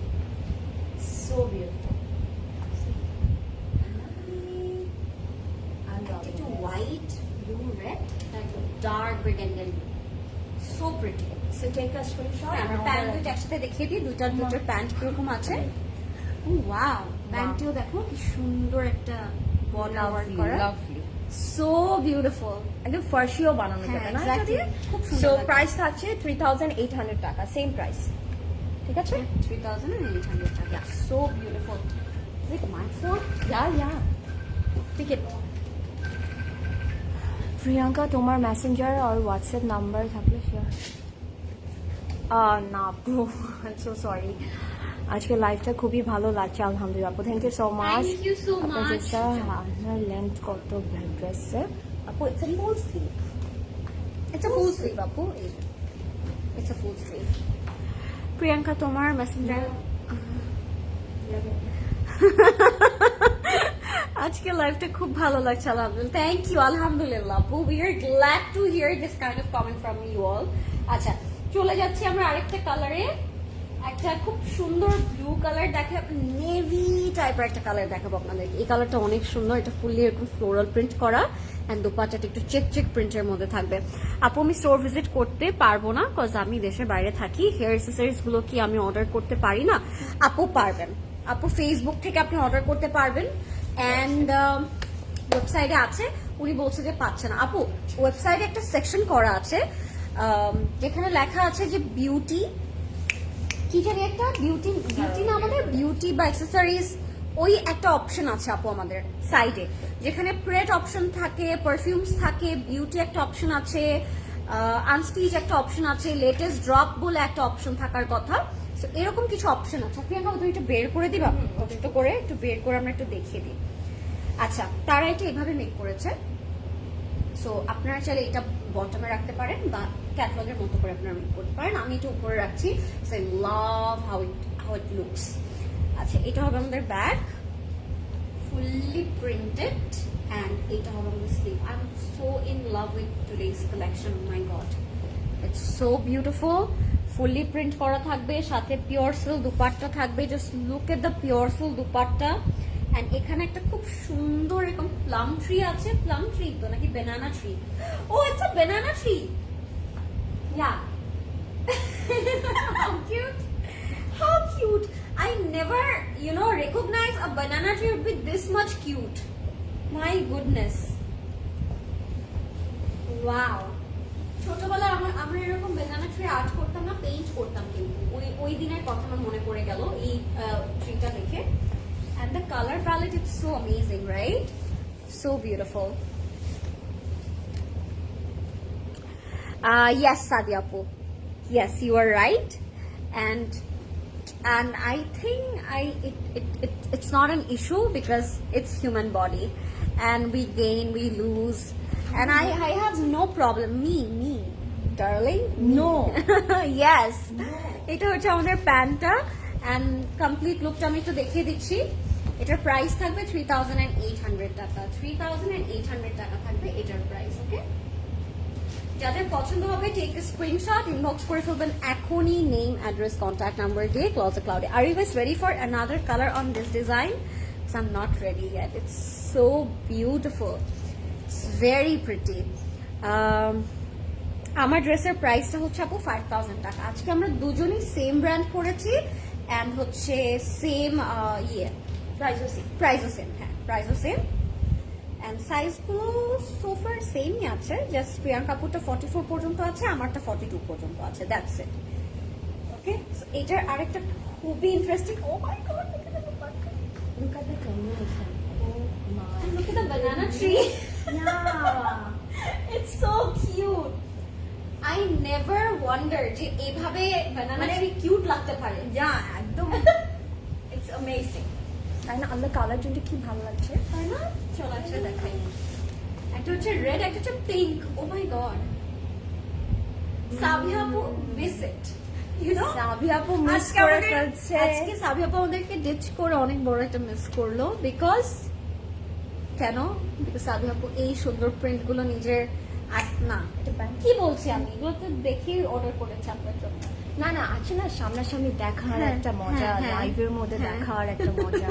so beautiful. একটু হোয়াইট, ব্লু, রেড, একটু dark burgundy, so pretty. So take a screenshot. আমরা প্যান্ট দুটো একসাথে দেখিয়ে দিই, দুটার প্যান্ট কিরকম আছে। ওয়াও, প্যান্টটিও দেখো কি সুন্দর একটা বর্ডার ওয়ার্ক করা, সো বিউটিফুল, একদম ফার্সিও বানানো যাবে না এটা দিয়ে। খুব সুন্দর। সো প্রাইস থাকছে 3800 টাকা, সেম প্রাইস, ঠিক আছে? 3800 টাকা, so beautiful. Is it my phone? Yeah. Pick it. Priyanka, তোমার মেসেঞ্জার আর হোয়াটসঅ্যাপ নাম্বার থাকলে শেয়ার। না আপু, আই এম সো সরি, আজকে লাইফটা খুবই ভালো লাগছে, আলহামদুলিল্লাহ আপু, thank you so much. Thank you so much. আপনার লেন্থ কত ড্রেসে আপু? It's a full sleeve, It's a full sleeve, আপু, it's a full sleeve. Priyanka, তোমার মেসেঞ্জার আজকে লাইফটা খুব ভালো লাগছে, আলহামদুলিল্লাহ। থ্যাংক ইউ, আলহামদুলিল্লাহ আপু, we are glad to hear this kind of comment from you all. আচ্ছা, চলে যাচ্ছি আমরা আরেকটা কালারে, একটা খুব সুন্দর ব্লু কালার দেখাবো, নেভি টাইপের একটা কালার দেখাবো আপনাদেরকে। এই কালারটা অনেক সুন্দর, এটা ফুললি এরকম ফ্লোরাল প্রিন্ট করা, এন্ড দোপাট্টাটা একটু চেক প্রিন্টের মধ্যে থাকবে। আপু, আমি স্টোর ভিজিট করতে পারবো না, কজ আমি দেশের বাইরে থাকি। হেয়ার অ্যাক্সেসরিজ গুলো কি আমি অর্ডার করতে পারি না? আপু পারবেন, আপু ফেসবুক থেকে আপনি অর্ডার করতে পারবেন, অ্যান্ড ওয়েবসাইটে আছে। উনি বলছে যে পাচ্ছে না। আপু, ওয়েবসাইটে একটা সেকশন করা আছে যেখানে লেখা আছে যে বিউটি, কি জানি একটা বিউটি না, আমাদের বিউটি বা অ্যাক্সেসরিজ, ওই একটা অপশন আছে আপু আমাদের সাইডে, যেখানে প্রেট অপশন থাকে, পারফিউমস থাকে, বিউটি একটা অপশন আছে, আনস্টিচ একটা অপশন আছে, লেটেস্ট ড্রপ বলে একটা অপশন থাকার কথা। সো এরকম কিছু অপশন আছে। প্রিয়াঙ্কা, তুমি একটু বের করে দিবা, কষ্ট করে একটু বের করে আমরা একটু দেখিয়ে দিই। আচ্ছা, তারা এটা এভাবে মেক করেছে, সো আপনারা চাইলে এটা বটমে রাখতে পারেন বা ক্যাটালগের মতো করে আপনারা মেক করতে পারেন। আমি এটা উপরে রাখছি, so I love how it looks. আচ্ছা, এটা হবে আমাদের ব্যাগ, ফুললি প্রিন্টেড, অ্যান্ড এটা হবে আমাদের sleeve. I am so in love with today's collection, my god, it's so beautiful. Fully print করা থাকবে, সাথে পিওর সিল্ক দুপাট্টা থাকবে। Just look at the pure silk dupatta. And এখানে একটা খুব সুন্দর এরকম প্লাম ট্রি আছে, প্লাম ট্রি তো নাকি banana tree? Oh it's a banana tree, yeah. How cute, how cute. I never, recognize a banana tree would be this much cute. My goodness, wow. ছোটবেলায় আমরা এরকম বেনানা ট্রি আর্ট করতাম না, paint করতাম, কিন্তু ওই দিনের কথা আমার মনে পড়ে গেল এই ট্রিটা দেখে। And the color palette is so amazing, right? So beautiful. Yes, Sadia Apu. Yes, you are right. And I think it's not an issue because it's human body, and we gain, we lose, and I have no problem. Me, darling. No. Yes. এটা হচ্ছে আমাদের প্যান্টটা, and complete lookটা আমি একটু দেখিয়ে দিচ্ছি। এটার price থাকবে 3,800 টাকা। 3,800 টাকা থাকবে এটার প্রাইস। ওকে, যাদের পছন্দ হবে টেক এ স্ক্রিনশট, ইনবক্স করে ফেলবেন এখনই, নেম, অ্যাড্রেস, কন্ট্যাক্ট নাম্বার দিয়ে ক্লোজেট ক্লাউডে। Are you guys ready for another colour on this design? I am not ready yet. It's so beautiful, it's very pretty. আমার ড্রেসের প্রাইসটা হচ্ছে আপু 5,000 টাকা। আজকে আমরা দুজনই সেম ব্র্যান্ড করেছি, অ্যান্ড হচ্ছে সেম প্রাইসও সেম। হ্যাঁ, প্রাইসও সেম, অ্যান্ড সাইজগুলো সোফার সেমই আছে। জাস্ট প্রিয়াঙ্কা কাপুরটা 44 পর্যন্ত আছে, আমারটা 42 পর্যন্ত আছে, দ্যাটস ইট। ওকে, এটার আরেকটা খুবই interesting, oh my god, Look at the combination. Oh my. and look at the banana tree. Yeah. It's so cute. I never wondered যে এভাবে banana tree cute লাগতে পারে। Yeah, একদম। It's amazing. তাই না? আমার কালার জন্য কি ভালো লাগছে, তাই না? চল একটা দেখাই। একটা হচ্ছে রেড, একটা হচ্ছে pink. Oh my god, Sabiya আপু miss it, you know. Sabiya আপু মিস করে ফেলছে। আজকে সাবিয়া আপু আমাদেরকে ডিচ করে অনেক বড় একটা মিস করলো। বিকজ কেন? বিকজ সাবিয়া আপু এই সুন্দর প্রিন্ট গুলো নিজের না, কি বলছি আমি, এগুলো তো দেখেই অর্ডার করেছি আপনার জন্য। না না, আছে না সামনাসামনি দেখার হ্যাঁ, একটা মজা, হ্যাঁ, হ্যাঁ। লাইভের মধ্যে হ্যাঁ। দেখার একটা মজা।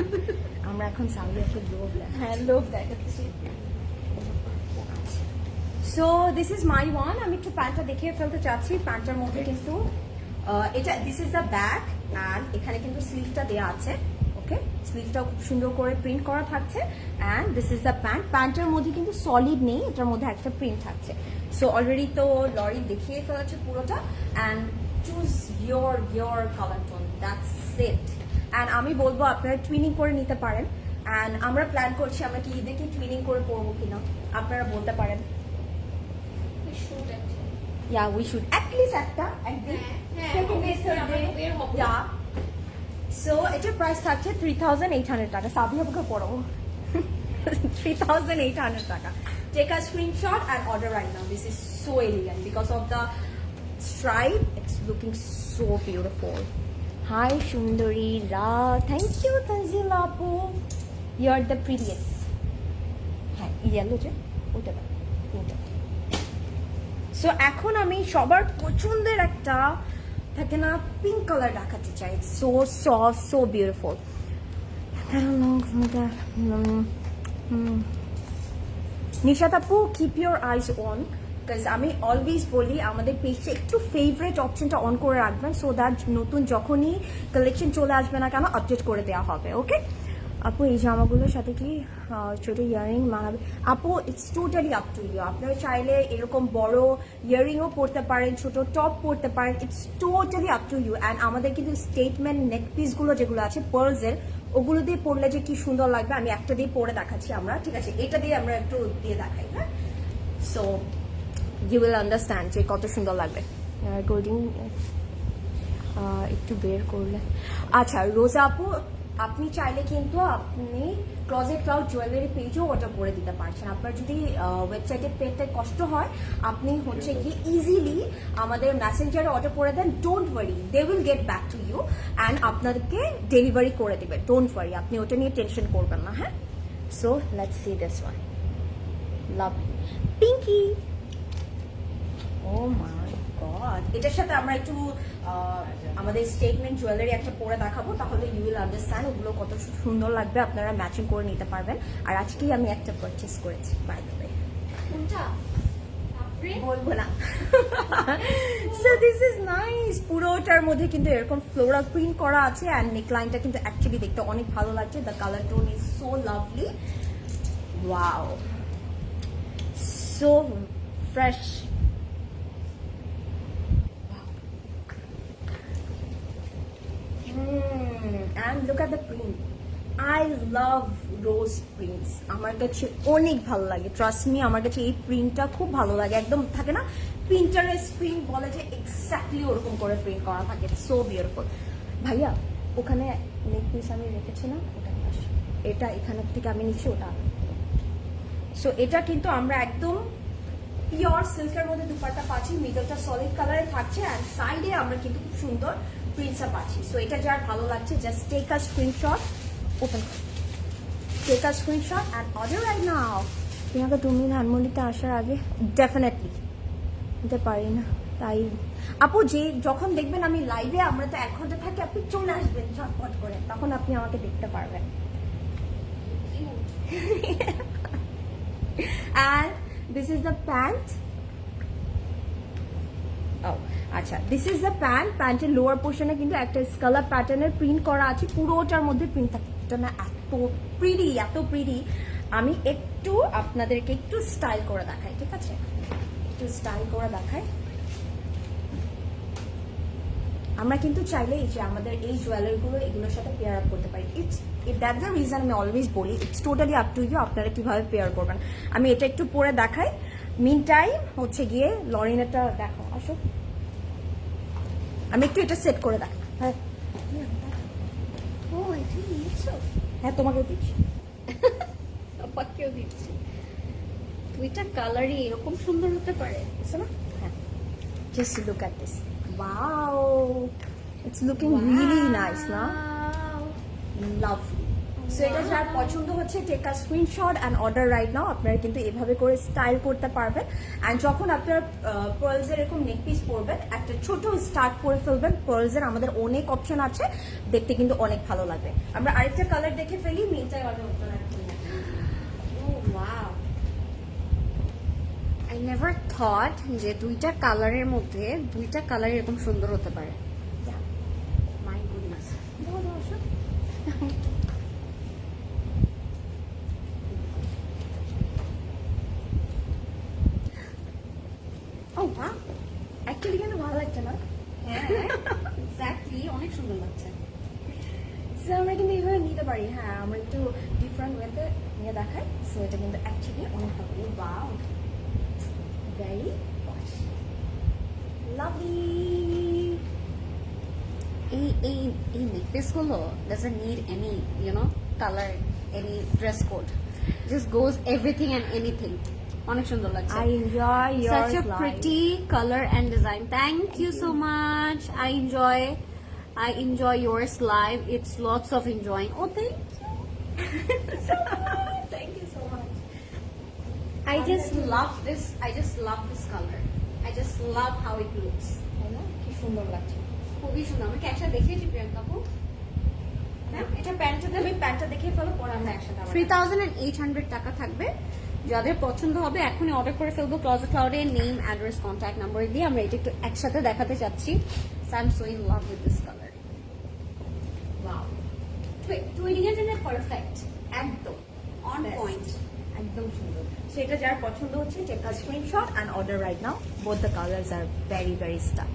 আমরা এখন সাবিয়াকে লোভ দেখাই। হ্যাঁ, লোভ দেখাচ্ছি। So this is my one. আমি একটু প্যান্টটা দেখিয়ে ফেলতে চাচ্ছি। প্যান্টটার মধ্যে কিন্তু এটা, this is the back, and এখানে কিন্তু স্লিভটা দেওয়া আছে। ওকে, স্লিভটাও খুব সুন্দর করে প্রিন্ট করা থাকছে, and this is the pant. প্যান্টের মধ্যে কিন্তু সলিড নেই, এটার মধ্যে একটা প্রিন্ট থাকছে। সো অলরেডি তো লরি দেখিয়ে ফেলেছে পুরোটা, and choose your color tone, that's it. And আমি বলবো আপনারা টুইনিং করে নিতে পারেন, অ্যান্ড আমরা প্ল্যান করছি আমরা কি ঈদে কি টুইনিং করে পরবো কিনা, আপনারা বলতে পারেন। Yeah, we should at least একটা একদিন, second day, third day, yeah. So এটার প্রাইস থাকছে 3,800 টাকা। সাবিয়াকে পড়াবো 3,800 টাকা। Take a screenshot and order right now. This is so elegant because of the stripe. It's looking so beautiful. Hi Shundari Ra, thank you Tanzila Apu. You're the prettiest. Hi, yellow je ওটা দাও, ওটা। So এখন আমি সবার পছন্দের একটা থাকে না পিঙ্ক কালার দেখাতে চাই। So soft, so beautiful. Nishat আপু, keep your eyes on, because আমি অলওয়েজ বলি আমাদের পেজে একটু ফেভারিট অপশনটা অন করে রাখবেন, সো দ্যাট নতুন যখনই কালেকশন চলে আসবে না কেন আপডেট করে দেওয়া হবে। ওকে আপু, এই জামাগুলোর সাথে কি ছোট ইয়ারিং মানাবে? আপু, it's totally up to you. আপনারা চাইলে এরকম বড় ইয়ারিংও পরতে পারেন, ছোট টপ পরতে পারেন, it's totally up to you. And আমাদের কিন্তু স্টেটমেন্ট নেক পিসগুলো যেগুলো আছে পার্লসের, ওগুলো দিয়ে পরলে যে কি সুন্দর লাগবে, আমি একটা দিয়ে পরে দেখাচ্ছি আমরা, ঠিক আছে? এটা দিয়ে আমরা একটু দিয়ে দেখাই, হ্যাঁ? সো ইউ উইল আন্ডারস্ট্যান্ড যে কত সুন্দর লাগবে। গোল্ডিং একটু বের করলে। আচ্ছা রোজা আপু, আপনি চাইলে কিন্তু আপনি ক্লজেট ক্লাউড জুয়েলারি পেজেও অর্ডার করে দিতে পারছেন। আপনার যদি ওয়েবসাইটে পেতে কষ্ট হয়, আপনি হচ্ছে গিয়ে ইজিলি আমাদের মেসেঞ্জারে অর্ডার করে দেন। Don't worry, they will get back to you and আপনাদেরকে ডেলিভারি করে দেবে। ডোন্ট ওয়ারি, আপনি ওটা নিয়ে টেনশন করবেন না। হ্যাঁ, so let's see this one, love Pinky. Oh my god, এটার সাথে আমরা একটু আমাদের স্টেটমেন্ট জুয়েলারি একটা পরে দেখাবো, তাহলে ইউ উইল আন্ডারস্ট্যান্ড ওগুলো কত সুন্দর লাগবে, আপনারা ম্যাচিং করে নিতে পারবেন। আর আজকেই আমি একটা পারচেস করেছি, বাই দ্য ওয়ে। কোনটা বলবো না। সো দিস ইজ নাইস, পুরোটার মধ্যে কিন্তু এরকম ফ্লোরাল প্রিন্ট করা আছে অ্যান্ড নেকলাইনটা কিন্তু অ্যাকচুয়ালি দেখতে অনেক ভালো লাগছে। The colour tone is so lovely, wow, so fresh. And look at the print. I love rose prints. আমার কাছে অনেক ভালো লাগে, ট্রাস্ট মি, আমার কাছে এই প্রিন্টটা খুব ভালো লাগে। একদম থাকে না প্রিন্টারেস্ট প্রিন্ট বলে যে, এক্স্যাক্টলি ওরকম করে প্রিন্ট করা থাকে, সো বিউটিফুল। ভাইয়া ওখানে নেক পিস আমি রেখেছি না, ওটা নিয়ে আসো। এটা এখানের থেকে আমি নিচ্ছি, ওটা। সো এটা কিন্তু আমরা একদম পিওর সিল্কের মধ্যে দুপাট্টা পাচ্ছি, মিডলটা সলিড কালারে থাকছে অ্যান্ড সাইডে আমরা কিন্তু খুব সুন্দর প্রিন্টসটা পাচ্ছি। সো এটা যার ভালো লাগছে, just take a screenshot, open take a screenshot and order right now. Priyanka, তুমি ধানমন্ডিতে আসার আগে ডেফিনেটলি নিতে পারি না, তাই আপু যে যখন দেখবেন আমি লাইভে, আমরা তো 1 ঘন্টা থাকি, আপনি চলে আসবেন ঝটপট করে, তখন আপনি আমাকে দেখতে পারবেন। And this is the pant. Oh, আচ্ছা, দিস ইজ দ্য প্যান্ট। প্যান্টের লোয়ার পোর্শনে কিন্তু একটা স্কালার প্যাটার্নের প্রিন্ট করা আছে, পুরোটার মধ্যে প্রিন্ট থাকে। এটা না এত প্রিটি, এত প্রিটি। আমি একটু আপনাদেরকে একটু স্টাইল করে দেখাই, ঠিক আছে? একটু স্টাইল করে দেখাই। আমরা কিন্তু চাইলে এই যে আমাদের এই জুয়েলারিগুলো এগুলোর সাথে পেয়ার আপ করতে পারি। দ্যাটস দ্য রিজন আমি অলওয়েজ বলি, it's totally up to you, আপনারা কিভাবে পেয়ার করবেন। আমি এটা একটু পরে দেখাই। মিন টাইম হচ্ছে গিয়ে লরিনাটা দেখো, আসো, আমি একটু এটা সেট করে দেখাই। হ্যাঁ, ও এটা নিয়েছো? হ্যাঁ, তোমাকেও দিচ্ছি। আমাকেও দিচ্ছি। দুইটা কালারই এরকম সুন্দর হতে পারে, বুঝছো না? হ্যাঁ, just look at this, wow, it's looking really nice না? লাভলি। সো এটা যার পছন্দ হচ্ছে, take a screenshot and order right now. আপনারা কিন্তু এভাবে করে স্টাইল করতে পারবেন। অ্যান্ড যখন আপনারা পার্লসের এরকম নেক পিস পরবেন, একটা ছোট স্টার্ট করে ফেলবেন। পার্লসের আমাদের অনেক অপশন আছে, দেখতে কিন্তু অনেক ভালো লাগবে। আমরা আরেকটা কালার দেখে ফেলি, মিনটাই অর্ডার করতে রাখি। Oh wow! I never thought যে দুইটা কালারের মধ্যে দুইটা কালার এরকম সুন্দর হতে পারে। My goodness. Oh wow! Actually কিন্তু ভালো লাগছে না? হ্যাঁ, exactly, অনেক সুন্দর লাগছে। সো আমরা কিন্তু এইভাবে নিতে পারি। হ্যাঁ, আমরা একটু ডিফারেন্ট ওয়েতে নিয়ে দেখাই। সো এটা কিন্তু অ্যাকচুয়ালি অনেক ভালো। Wow, very lovely. এই এই এই নেকলেস গুলো doesn't need any color, any dress code, just goes everything and anything. অনেক সুন্দর লাগছে। I enjoy your Such a slide. pretty color and design. Thank you so much. I enjoy your slide. It's lots of enjoying. Oh, thank you. Thank you so much. I just love this color. I just love how it looks. তাই না? কি সুন্দর লাগছে। খুবই সুন্দর। আমি কি একসাথে দেখিয়েছি প্রিয়াঙ্কা আপু? হ্যাঁ, এটা প্যান্টটা, আমি প্যান্টটা দেখিয়ে ফেলো, পরে আমরা একসাথে আবার 3,800 টাকা থাকবে। যাদের পছন্দ হবে এখনই অর্ডার করে ফেলবো। ক্লজেট ক্লাউডে নেম, অ্যাড্রেস, কন্ট্যাক্ট নাম্বার দিয়ে আমরা এটা একটু একসাথে দেখাতে চাচ্ছি। So I'm so in love with this color. Wow. Twinning এর জন্য পারফেক্ট, একদম অন Best. পয়েন্ট। একদম সুন্দর। সো এটা যার পছন্দ হচ্ছে, take a screenshot and order right now. Both the colours are very very style.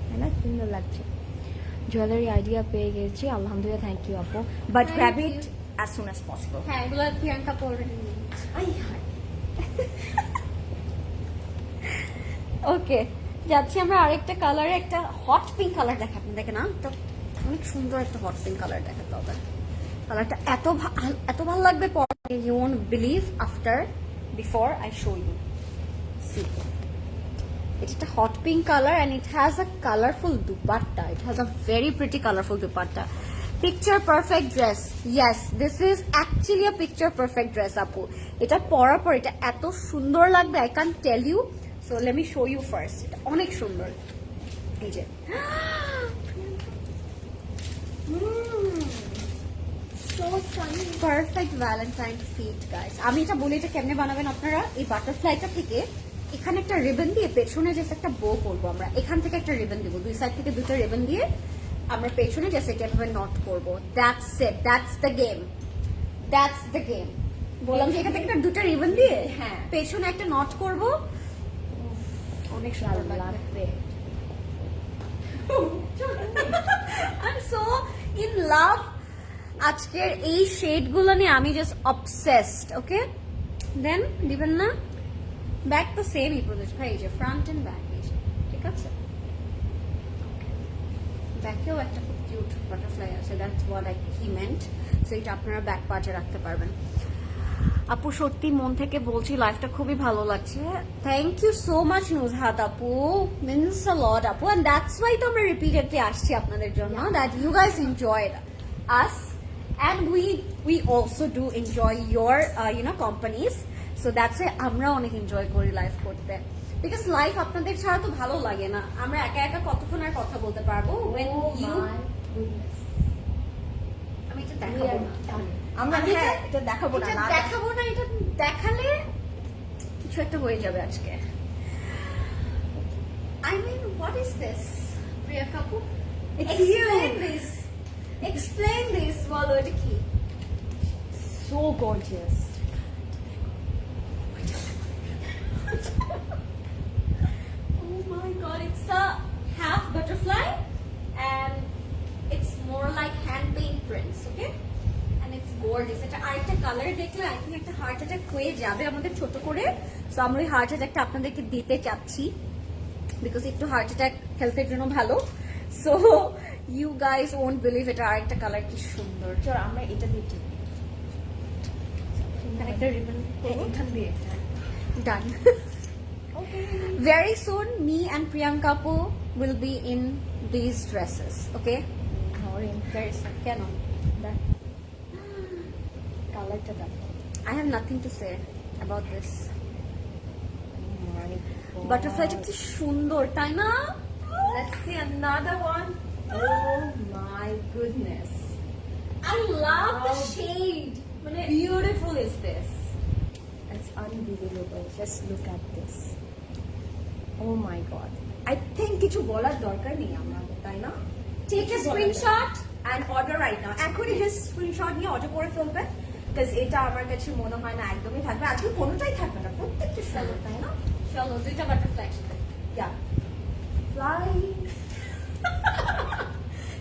তাই না? সুন্দর লাগছে। জুয়েলারি আইডিয়া পেয়ে গেছি, আলহামদুলিল্লাহ, থ্যাংক ইউ আপু, but Thank grab you. It as soon as possible. হ্যাঁ, এগুলো প্রিয়াঙ্কা অলরেডি নিয়েছে। ওকে, যাচ্ছি আমরা আরেকটা কালারে, একটা হট পিঙ্ক কালার দেখাবেন। দেখে না, তো অনেক সুন্দর একটা হট পিঙ্ক কালার দেখাতে হবে। কালারটা এত ভালো লাগবে পরে, you won't believe after before I show you. See, it's a hot pink color and it has a colorful dupatta. It has a very pretty colorful dupatta. Picture perfect dress. Yes, this is actually a picture perfect dress, apu. Eta পরার পর এটা এত সুন্দর লাগবে, I can't tell you. So let me show you first. এটা অনেক সুন্দর। এই যে so sunny, perfect Valentine feet, guys. আমি এটা বলি, এটা কেমনে বানাবেন আপনারা। এই বাটারফ্লাইটা থেকে এখানে একটা রিবন দিয়ে পেছনে জাস্ট একটা বো করবো আমরা, এখান থেকে একটা রিবন দিব, দুই সাইড থেকে দুটো রিবন দিয়ে আমরা পেছনে জাস্ট এটা এভাবে নট করবো। That's it, that's the game, that's the game. বললাম যে এখান থেকে একটা দুটো রিবন দিয়ে হ্যাঁ পেছনে একটা নট করবো, অনেক সুন্দর লাগবে। I'm so in love আজকের এই শেড গুলো নিয়ে, আমি জাস্ট অবসেসড। ওকে, দেন দিবেন না ব্যাক তো সেমই প্রদেশ ভাই, এই যে ফ্রন্ট এন্ড ব্যাক, এই যে ঠিক আছে। ব্যাকেও একটা খুব কিউট বাটারফ্লাই আছে, that's what he meant. So এটা আপনারা ব্যাক পার্টে রাখতে পারবেন। আপু সত্যি মন থেকে বলছি, লাইফটা খুবই ভালো লাগছে। Thank you so much Nuzhat আপু, মিনস আ লট আপু, এন্ড দ্যাটস ওয়াই তো আমরা রিপিটেডলি আসছি আপনাদের জন্য, that you guys enjoy us and we also do enjoy your companies, so that's why আমরা অনেক এনজয় করি লাইফ করতে, বিকজ লাইফ আপনাদের ছাড়া তো ভালো লাগে না। আমরা একা একা কতক্ষণ আর কথা বলতে পারবো। when you আমি এটা দেখাবো না, আমরা এটা দেখাবো না, দেখাবো না, এটা দেখালে কিছু একটা হয়ে যাবে আজকে। I mean, what is this, Priya Kapu? Explain this, বলো এটা কি? so gorgeous. Oh my god, it's a half butterfly and it's more like hand paint prints, okay? And it's gorgeous. এটা আরেকটা কালার দেখলে I think একটা heart attack হয়ে যাবে আমাদের ছোট করে, সো আমরা ওই হার্ট অ্যাটাকটা আপনাদেরকে দিতে চাচ্ছি, বিকজ একটু হার্ট অ্যাটাক হেলথের জন্য ভালো। So you guys won't believe এটা আরেকটা কালার কি সুন্দর। চল আমরা এটা দিয়ে ঠিক একটা রিবন এখান দিয়ে ডান। Very soon me and Priyanka Pu will be in these dresses, okay? Very soon. কেন? কালারটা দেখো। I have nothing to say about this. বাটারফ্লাইটা কি সুন্দর, তাই না? Let's see another one. Oh my goodness. I love the shade. How beautiful is this? It's unbelievable. Just look at this. Oh my god. I think কিছু বলার দরকার নেই আমাদের, তাই না? Take a screenshot and order right now. এখনই just screenshot নিয়ে order করে ফেলবেন, because এটা আমার কাছে মনে হয় না একদমই থাকবে। আজকে কোনোটাই থাকবে না, প্রত্যেকটা সুন্দর, তাই না? চলো দুইটা বাটারফ্লাই একসাথে। Yeah. Fly.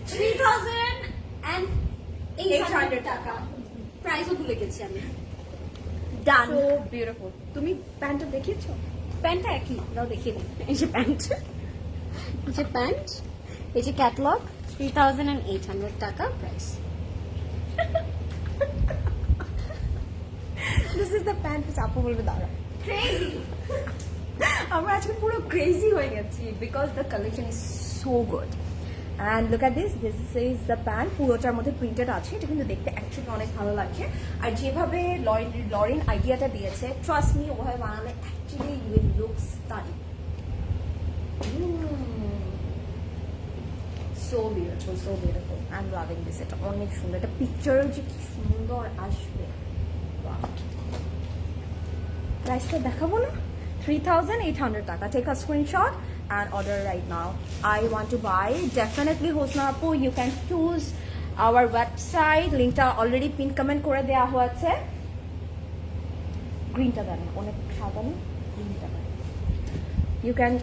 3,800 টাকা। প্রাইসও ভুলে গেছি আমি। Done. So beautiful. তুমি প্যান্টটা দেখিয়েছো? প্যান্টটা একই, দাও দেখিয়ে দিই। এই যে প্যান্ট, এই যে প্যান্ট, এই যে ক্যাটালগ, 3,800 টাকা price. This is the pant which আপু বলবে দাঁড়া। Crazy. আমরা আজকে পুরো ক্রেজি হয়ে গেছি, because the collection is so good. And look at this is the pant, পুরোটার মধ্যে প্রিন্টেড আছে। এটা কিন্তু দেখতে অ্যাকচুয়ালি অনেক ভালো লাগছে। আর যেভাবে লরিন আইডিয়াটা দিয়েছে, ট্রাস্ট মি, ওভাবে বানালে actually you will look stunning. So beautiful, so beautiful. I am loving this. এটা অনেক সুন্দর, এটা পিকচারও যে কি সুন্দর আসবে। প্রাইসটা দেখাবো না? 3,800 taka. Take a screenshot and order right now. I want to buy. Definitely Hosna Apu, you can choose our website. Link ta already pin comment kore deya hoyeche. Green ta dana onek sada na, green ta dana. You can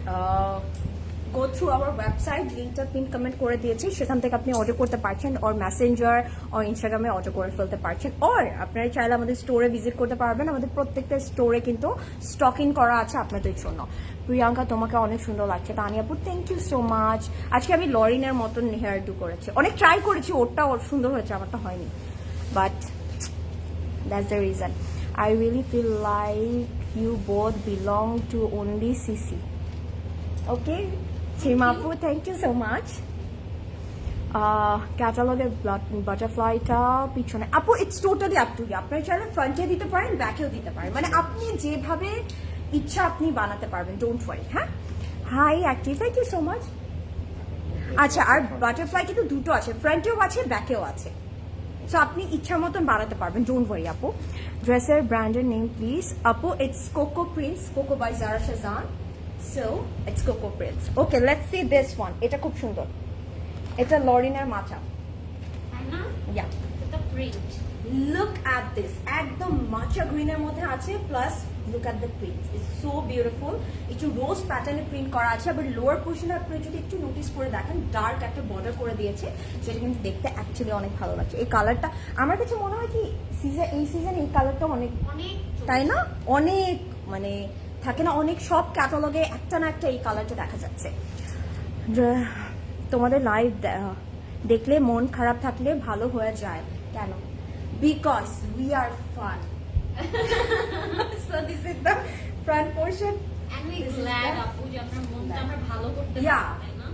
go through our website, লিংকটা pin comment করে দিয়েছি, সেখান থেকে আপনি order করতে পারছেন, or Messenger or ইনস্টাগ্রামে order করে ফেলতে পারছেন, অর আপনারা চাইলে আমাদের স্টোরে ভিজিট করতে পারবেন। আমাদের প্রত্যেকটা স্টোরে কিন্তু স্টক ইন করা আছে আপনাদের জন্য। প্রিয়াঙ্কা, তোমাকে অনেক সুন্দর লাগছে। তানিয়াপুর, থ্যাংক ইউ সো মাচ। আজকে আমি লরিনের মতন হেয়ার ডু করেছি, অনেক ট্রাই করেছি, ওরটা সুন্দর হয়েছে, আমারটা হয়নি। but that's the reason. I really feel like you both belong to only CC. Okay, Chimapu, thank you so much. ক্যাটালগের বাটারফ্লাইটা পিছনে আপু it's totally up to you, আপনার চাইলে ফ্রন্টে দিতে পারেন, ব্যাকেও দিতে পারেন, মানে আপনি যেভাবে ইচ্ছা আপনি বানাতে পারবেন, ডোন্ট ওয়ারি। হ্যাঁ, hi active, thank you so much. আচ্ছা, আর বাটারফ্লাই কিন্তু দুটো আছে, ফ্রন্টেও আছে ব্যাকেও আছে, সো আপনি ইচ্ছা মতন বানাতে পারবেন, ডোন্ট ওয়ারি আপু। ড্রেসের ব্র্যান্ডের নেম প্লিজ আপু। It's Coco prints, Coco by Zara Shahjahan, so it's Coco prints. Okay, let's see this one, এটা খুব সুন্দর, এটা লরিনের মাচা, তাই না? ইয়া এটা প্রিন্ট, লুক অ্যাট দিস, একদম মাচা গ্রিনের মধ্যে আছে, plus look at the print, it's so beautiful. একটু রোজ প্যাটার্নে প্রিন্ট করা আছে, আবার লোয়ার পোর্শনে আপনি যদি একটু নোটিস করে দেখেন ডার্ক একটা বর্ডার করে দিয়েছে, যেটা কিন্তু দেখতে অ্যাকচুয়ালি অনেক ভালো লাগছে। এই কালারটা আমার কাছে মনে হয় কি এই সিজন এই কালারটা অনেক, অনেক তাই না? অনেক মানে থাকে না, অনেক সব ক্যাটালগে একটা না একটা এই কালারটা দেখা যাচ্ছে। তোমাদের লাইভ দেখলে মন খারাপ থাকলে ভালো হয়ে যায় কেন? Because we are fun. So this is the front portion. and we glad আপু যে আপনার মনটা আমরা ভালো করতে Yeah. পারি, তাই না?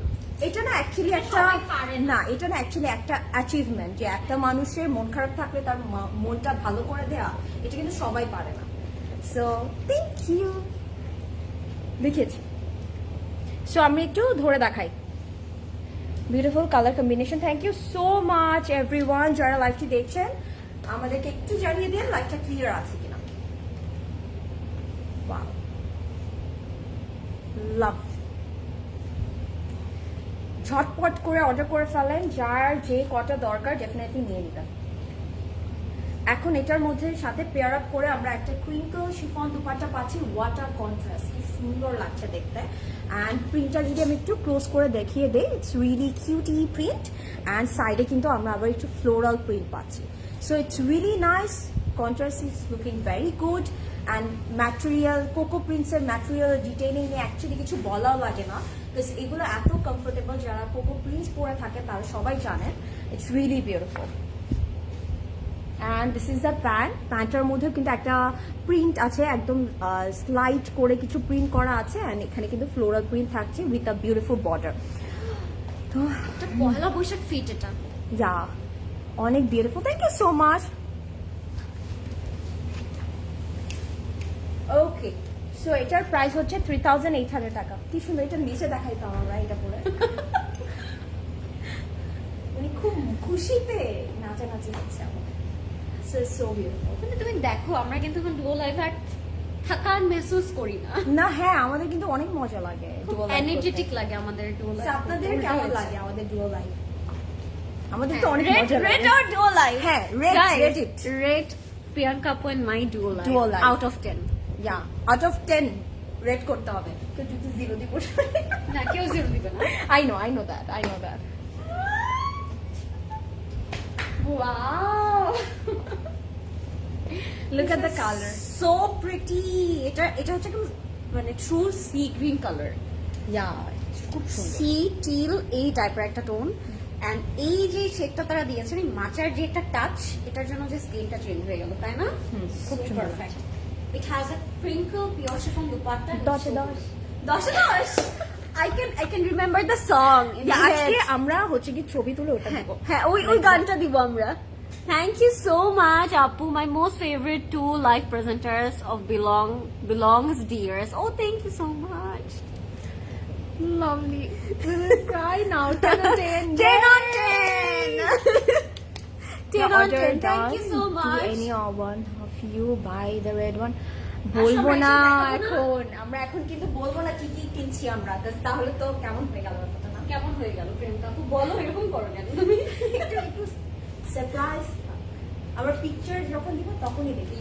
এটা না অ্যাকচুয়ালি এটা একটা, সবাই পারে না। না এটা না অ্যাকচুয়ালি একটা অ্যাচিভমেন্ট, যে একটা মানুষের মন খারাপ থাকলে তার মনটা ভালো করে দেয়া, এটা কিন্তু সবাই পারে না। সো থ্যাংক ইউ, দেখেছি। সো আমি একটু ধরে দেখাই, beautiful colour combination. Thank you so much everyone যারা লাইভটি দেখছেন, আমাদেরকে একটু জানিয়ে দিন লাইভটা ক্লিয়ার আছে কিনা। ওয়াও, লাভ, ঝটপট করে অর্ডার করে ফেলেন, যার যে কটা দরকার ডেফিনেটলি নিয়ে নিবেন। এখন এটার মধ্যে সাথে পেয়ার আপ করে আমরা একটা ক্রিঙ্কল শিফন দুপাট্টা পাচ্ছি, ওয়াটার কন্ট্রাস্ট, কি সুন্দর লাগছে দেখতে। অ্যান্ড প্রিন্টটা যদি আমি একটু ক্লোজ করে দেখিয়ে দিই, it's really cutie print, and সাইডে কিন্তু আমরা আবার একটু ফ্লোরাল প্রিন্ট পাচ্ছি। So it's really nice, contrast is looking very good. And material, Coco প্রিন্টসের ম্যাটেরিয়াল ডিটেইলিং নিয়ে অ্যাকচুয়ালি কিছু বলাও লাগে না, বিকজ এগুলো এত কমফোর্টেবল, যারা কোকো প্রিন্টস পরে থাকে তারা সবাই জানেন। It's really beautiful. And this is the pant, প্যান্টটার মধ্যেও কিন্তু একটা প্রিন্ট আছে, একদম স্লাইড করে কিছু প্রিন্ট করা আছে, অ্যান্ড এখানে কিন্তু ফ্লোরাল প্রিন্ট থাকছে উইথ আ বিউটিফুল বর্ডার। তো এটা পয়লা বৈশাখ ফিট, এটা ইয়া অনেক beautiful, thank you so much. Okay, so এটার প্রাইস হচ্ছে 3800 টাকা। কি সুন্দর, এটা নিচে দেখাইতাম আমরা এটা পরে। উনি খুব খুশিতে নাচানাচি হচ্ছে আমার। So beautiful. কিন্তু তুমি দেখো আমরা কিন্তু এখন ডুও লাইভ আর থাকার মেহসুস করি না, না হ্যাঁ, আমাদের কিন্তু অনেক মজা লাগে, এনার্জেটিক লাগে আমাদের ডুও লাইভ। আপনাদের কেমন লাগে আমাদের ডুও লাইভ? আমাদের তো অনেক রেড মজা রেড লাগে। Or duo live? হ্যাঁ, red it. রেড প্রিয়াঙ্কা আপু and my duo live Duo live. Out of 10। Yeah, out of 10 red করতে হবে, কেউ যদি 0 দিব। না, কেউ জিরো দিবে না। I know that. Wow, Look at the color. So pretty. এটা হচ্ছে একদম মানে true sea green colour, Yeah, খুব সুন্দর। সি টিল এই টাইপের একটা টোন। এন্ড এই যে শেডটা তারা দিয়েছেন, এই মাচার যে একটা টাচ, এটার জন্য যে স্কিনটা চেঞ্জ হয়ে গেল, তাই না? খুব সুন্দর perfect. It has a crinkle pure chiffon dupatta. 10 I can remember the song in my আজকে head. আমরা হচ্ছে কি ছবি তুলে ওটা হ্যাঁ, দেবো। হ্যাঁ, ওই গানটা দিব আমরা। Thank you so much, Appu. My most favorite two live presenters of belongs dears. Oh, thank you so much. Lovely. We will cry now. 10 on 10. 10 on 10. 10 on 10. Thank you so much. To any one of you buy the red one. বলবো না এখন, আমরা এখন কিন্তু বলবো না কি কি কিনছি আমরা, তাহলে তো কেমন হয়ে গেল ব্যাপারটা না? কেমন হয়ে গেল প্রিয়াঙ্কা আপু? বলো, এরকম করো কেন তুমি? একটু সারপ্রাইজ, আমরা পিকচার যখন দিব তখনই দেখি।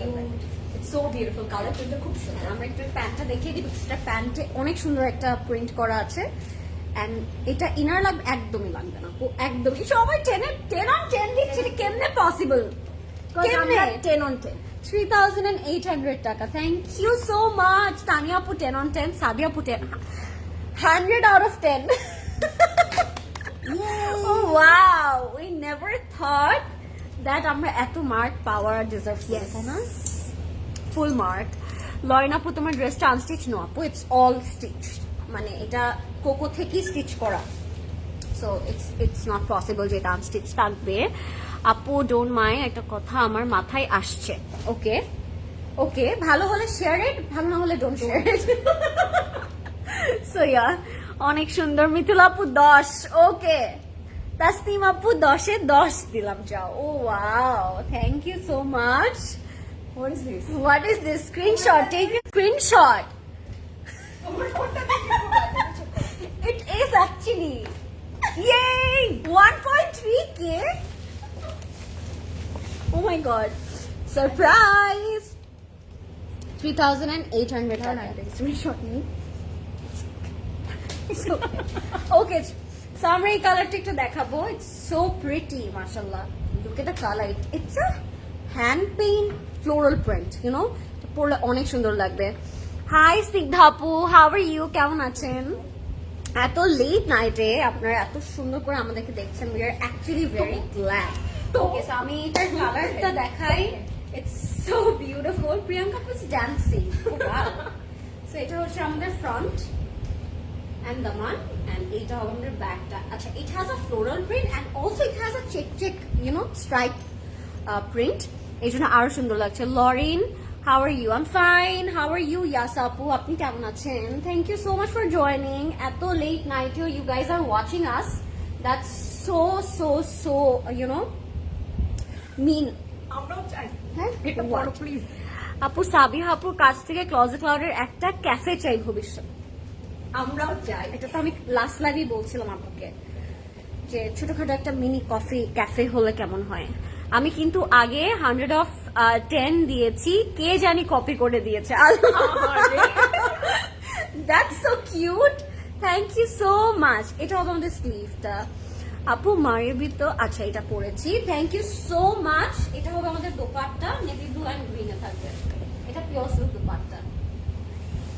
ইটস সো বিউটিফুল, কালার প্রিন্টটা খুব সুন্দর। আমরা একটু প্যান্টটা দেখিয়ে দিই, এটা প্যান্টে অনেক সুন্দর একটা প্রিন্ট করা আছে। এন্ড এটা ইনার লাভ একদমই লাগবে না, একদমই। সবাই 10 on 10 দিচ্ছে, এটা কেমনে পসিবল? কেমনে? 10 on 10। 3,800 টাকা। Thank you so much Tania আপু। 10 on 10, সাদিয়া আপু 10, 100 out of 10. Oh wow, we never thought that আমরা এত মার্ক পাওয়ার ডিজার্ভ করি, Yes. তাই না? Full mark. লরেন আপু তোমার ড্রেসটা আনস্টিচ নো আপু, ইটস অল স্টিচ, মানে এটা কোকো থেকেই স্টিচ করা, সো ইটস নট পসিবল যে এটা আনস্টিচ থাকবে। আপু ডোন্ট মাইন্ড, একটা কথা আমার মাথায় আসছে। ওকে ওকে, ভালো হলে শেয়ার ইট, ভালো না হলে don't share it. So yeah, অনেক সুন্দর। মিথুল আপু 10, ওকে। তাসনিম আপু 10-এ 10 দিলাম, যাও। Oh wow, thank you so much. What is this? What is this? Screenshot, take a screenshot. It is actually. Yay! 1.3K. Oh my god. Surprise! 3,800 টাকা। Screenshot me. Okay, so আমরা এই কালারটা একটু দেখাবো। It's so pretty, mashallah. Look at the color. It's a hand paint floral print, you know? পরলে অনেক সুন্দর লাগবে। হাই স্নিগ্ধা আপু, হাউ আর ইউ, কেমন আছেন? এত লেট নাইটে আপনারা এত সুন্দর করে আমাদেরকে দেখছেন, we are actually very glad. Okay, so আমি এটার কালারটা দেখাই। It's so beautiful. Priyanka was dancing. Oh wow. So এটা হচ্ছে আমাদের front and the man, and এটা হবে আমাদের ব্যাকটা। আচ্ছা, it has a floral print and also it has a check you know stripe print, এই জন্য আরো সুন্দর লাগছে। লরিন, how are you? I'm fine. How are you? Yes আপু, আপনি কেমন আছেন? Thank you so much for joining. এত late night you guys are watching us. That's so you know mean. আমরাও চাই। হ্যাঁ, এটা What? পড়ো প্লিজ। আপু সাবিহা আপুর কাছ থেকে ক্লজেট ক্লাউডের একটা ক্যাফে চাই ভবিষ্যৎ। আমরাও চাই। এটা তো আমি লাস্ট লাইভে বলছিলাম আপুকে যে ছোটখাটো একটা মিনি কফি ক্যাফে হলে কেমন হয়। আমি কিন্তু আগে 100/10 দিয়েছি, কে জানি কপি করে দিয়েছে। That's so cute, thank you so much. এটা হবে আমাদের স্লিভটা। আপু মারিবি তো, আচ্ছা এটা পরেছি, থ্যাংক ইউ সো মাচ। এটা হবে আমাদের দোপাট্টা, নেভি ব্লু অ্যান্ড গ্রিনে থাকবে, এটা পিওর সিল্ক দোপাট্টা।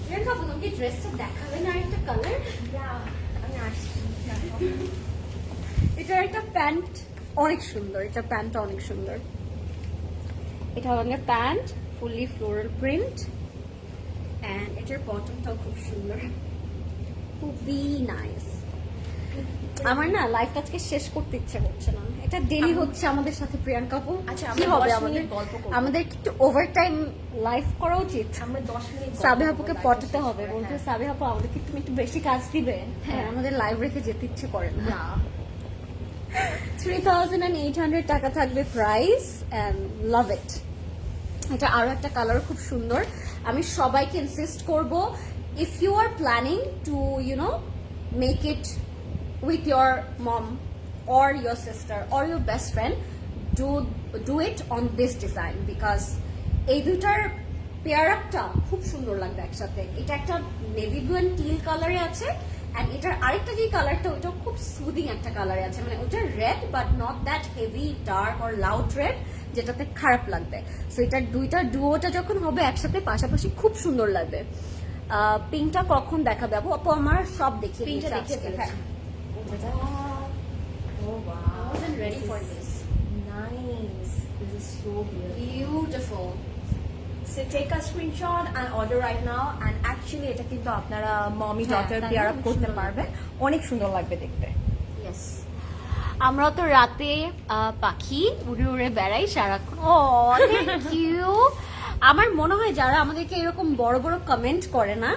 প্রিয়াঙ্কা আপু তোমাকে ড্রেসটা দেখাবেন আর একটা কালার? আমি আসছি। এটার একটা প্যান্ট অনেক সুন্দর, এটা প্যান্টটা অনেক সুন্দর। এটা হবে pant, fully floral print, and এটার বটমটাও খুব সুন্দর, খুবই নাইস। আমার না লাইফটা আজকে শেষ করতে ইচ্ছে করছে না, এটা ডেলি হচ্ছে আমাদের সাথে। প্রিয়াঙ্কা আপু, আচ্ছা, কি আমরা হবে 10 আমাদের? মিনিট গল্প করব। আমাদের কি একটু ওভারটাইম লাইফ করা উচিত? আমরা 10 মিনিট গল্প সাবিহা করবো, আপুকে live পটাতে শেষ হবে, করে, বলতে হ্যাঁ। সাবিহা আপু আমাদেরকে তুমি একটু বেশি কাজ দিবে। হ্যাঁ, আমাদের লাইভ রেখে যেতে ইচ্ছে করে না। না। 3,800 টাকা থাকবে প্রাইস, এন্ড লাভ ইট। এটা আরো একটা কালার খুব সুন্দর। আমি সবাইকে ইনসিস্ট করব, if you are planning to make it with your mom or your sister or your best friend, do it on this design, because এই দুটার পেয়ার আপটা খুব সুন্দর লাগবে একসাথে। এটা একটা নেভি ব্লু এন্ড টিল কালারে আছে, এন্ড এটার আরেকটা যে কালারটা ওইটা খুব সুদিং একটা কালারে আছে, মানে ওটা red but not that heavy dark or loud red যেটাতে খারাপ লাগবে। সো এটার দুইটা ডুয়োটা যখন হবে একসাথে পাশাপাশি খুব সুন্দর লাগবে। পিঙ্কটা কখন দেখাবে আপু? আপু আমার সব দেখিয়ে পিঙ্কটা দিয়েছে দেখিয়ে আজকে। দিয়েছে। হ্যাঁ। Oh wow. I wasn't ready for this. Nice. This is so beautiful. Beautiful. So take a screenshot and order right now. And actually এটা কিন্তু আপনারা mommy daughter তাই pair না? up করতে পারবেন, অনেক সুন্দর লাগবে দেখতে। Yes. আমরা তো রাতে পাখি উড়ে উড়ে বেড়াই সারাক্ষণ। ও থ্যাংক ইউ। আমার মনে হয় যারা আমাদেরকে এরকম বড় বড় কমেন্ট করে না,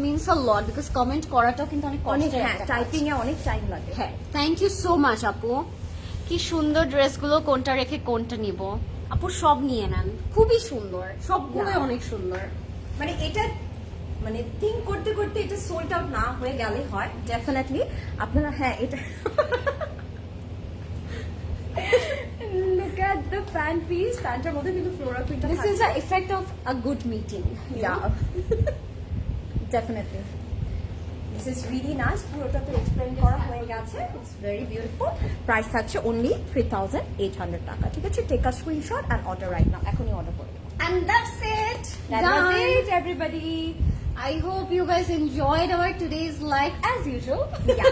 means a lot, because comment করাটাও কিন্তু অনেক অনেক কষ্টের হ্যাঁ, একটা কাজ। টাইপিং এ অনেক টাইম লাগে। হ্যাঁ, থ্যাংক ইউ সো মাচ আপু। কি সুন্দর ড্রেসগুলো, কোনটা রেখে কোনটা নিব? আপু সব নিয়ে নেন, খুবই সুন্দর, সবগুলোই না। অনেক সুন্দর। মানে এটা মানে থিঙ্ক করতে করতে এটা সোল্ড আউট না হয়ে গেলে হয় ডেফিনেটলি আপনারা। হ্যাঁ, এটা look at the pant piece, প্যান্টের মধ্যে কিন্তু floral print This is the effect of a good meeting. Yeah. Definitely. This is really nice. পুরোটা তো এক্সপ্লেইন করা হয়ে গেছে। It's very beautiful. প্রাইস থাকছে only 3,800 টাকা। ঠিক আছে, take a screenshot and order right now. এখনই অর্ডার করে দিন। And that's it. That Done. was it, everybody. I hope you guys enjoyed our today's live as usual. Yeah.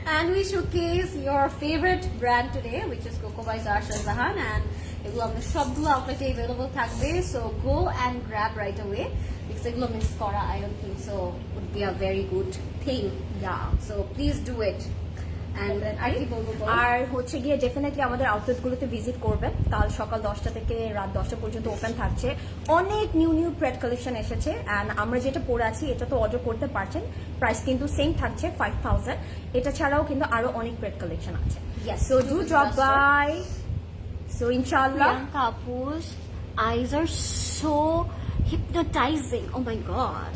And we showcase your favorite brand today, which is Coco by Zara Shahjahan, and এগুলো আমাদের সবগুলো আউটলেটে available থাকবে, so go and grab right away because এগুলো miss করা I don't think so would be a very good thing. Yeah. So please do it. And আর কি বলবো বলো? আর হচ্ছে গিয়ে ডেফিনেটলি আমাদের আউটলেটগুলোতে ভিজিট করবেন। কাল সকাল 10টা থেকে রাত 10টা পর্যন্ত ওপেন থাকছে। অনেক নিউ প্রেড কালেকশন এসেছে অ্যান্ড আমরা যেটা পরে আছি এটা তো অর্ডার করতে পারছেন, প্রাইস কিন্তু সেম থাকছে 5000। এটা ছাড়াও কিন্তু আরো অনেক প্রেড কালেকশন আছে। Yes. So do drop by. So ইনশাআল্লাহ। Priyanka Apu's eyes are so hypnotizing. Oh my god.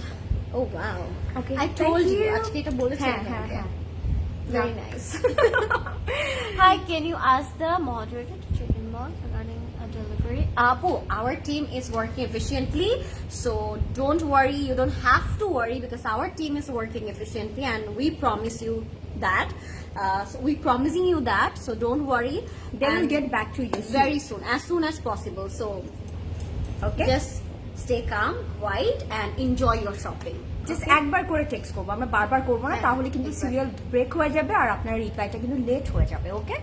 Oh wow. Okay, I thank told you. you. আজকে এটা বলেছিলাম হ্যাঁ, তোমাকে। হ্যাঁ। Very nice. Hi, can you ask the moderator to check inbox regarding a delivery? Apu, our team is working efficiently, so don't worry. You don't have to worry because our team is working efficiently, and we promise you that. So we're promising you that. So don't worry. They will And get back to you soon as possible. So okay. just stay calm, quiet, and enjoy your shopping. Just একবার করে text করবো, আমরা বারবার করবো না, হ্যাঁ, তাহলে কিন্তু exactly. সিরিয়াল ব্রেক হয়ে যাবে আর আপনার রিপ্লাইটা কিন্তু লেট হয়ে যাবে। ওকে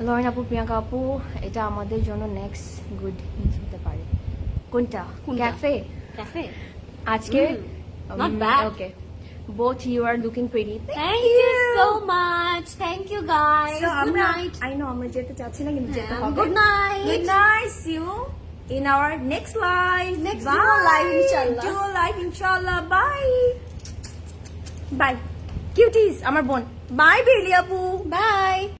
লরেন আপু, প্রিয়াঙ্কা আপু, এটা আমাদের জন্য নেক্সট গুড নিউজ হতে পারে। কোনটা? কোনটা? ক্যাফে। Cafe. আজকে Not bad. Okay, both you are looking pretty. Thank you so much. Thank you guys. So Good আমরা night. I know আমরা যেতে চাচ্ছি না কিন্তু যেতে হ্যাঁ, হবে। good night. Good night. See you in our next live. Next Bye. duo live, inshallah. Duo live, inshallah. Bye. Bye. Cuties, আমার বোন। Bye, বেলি আপু। Bye.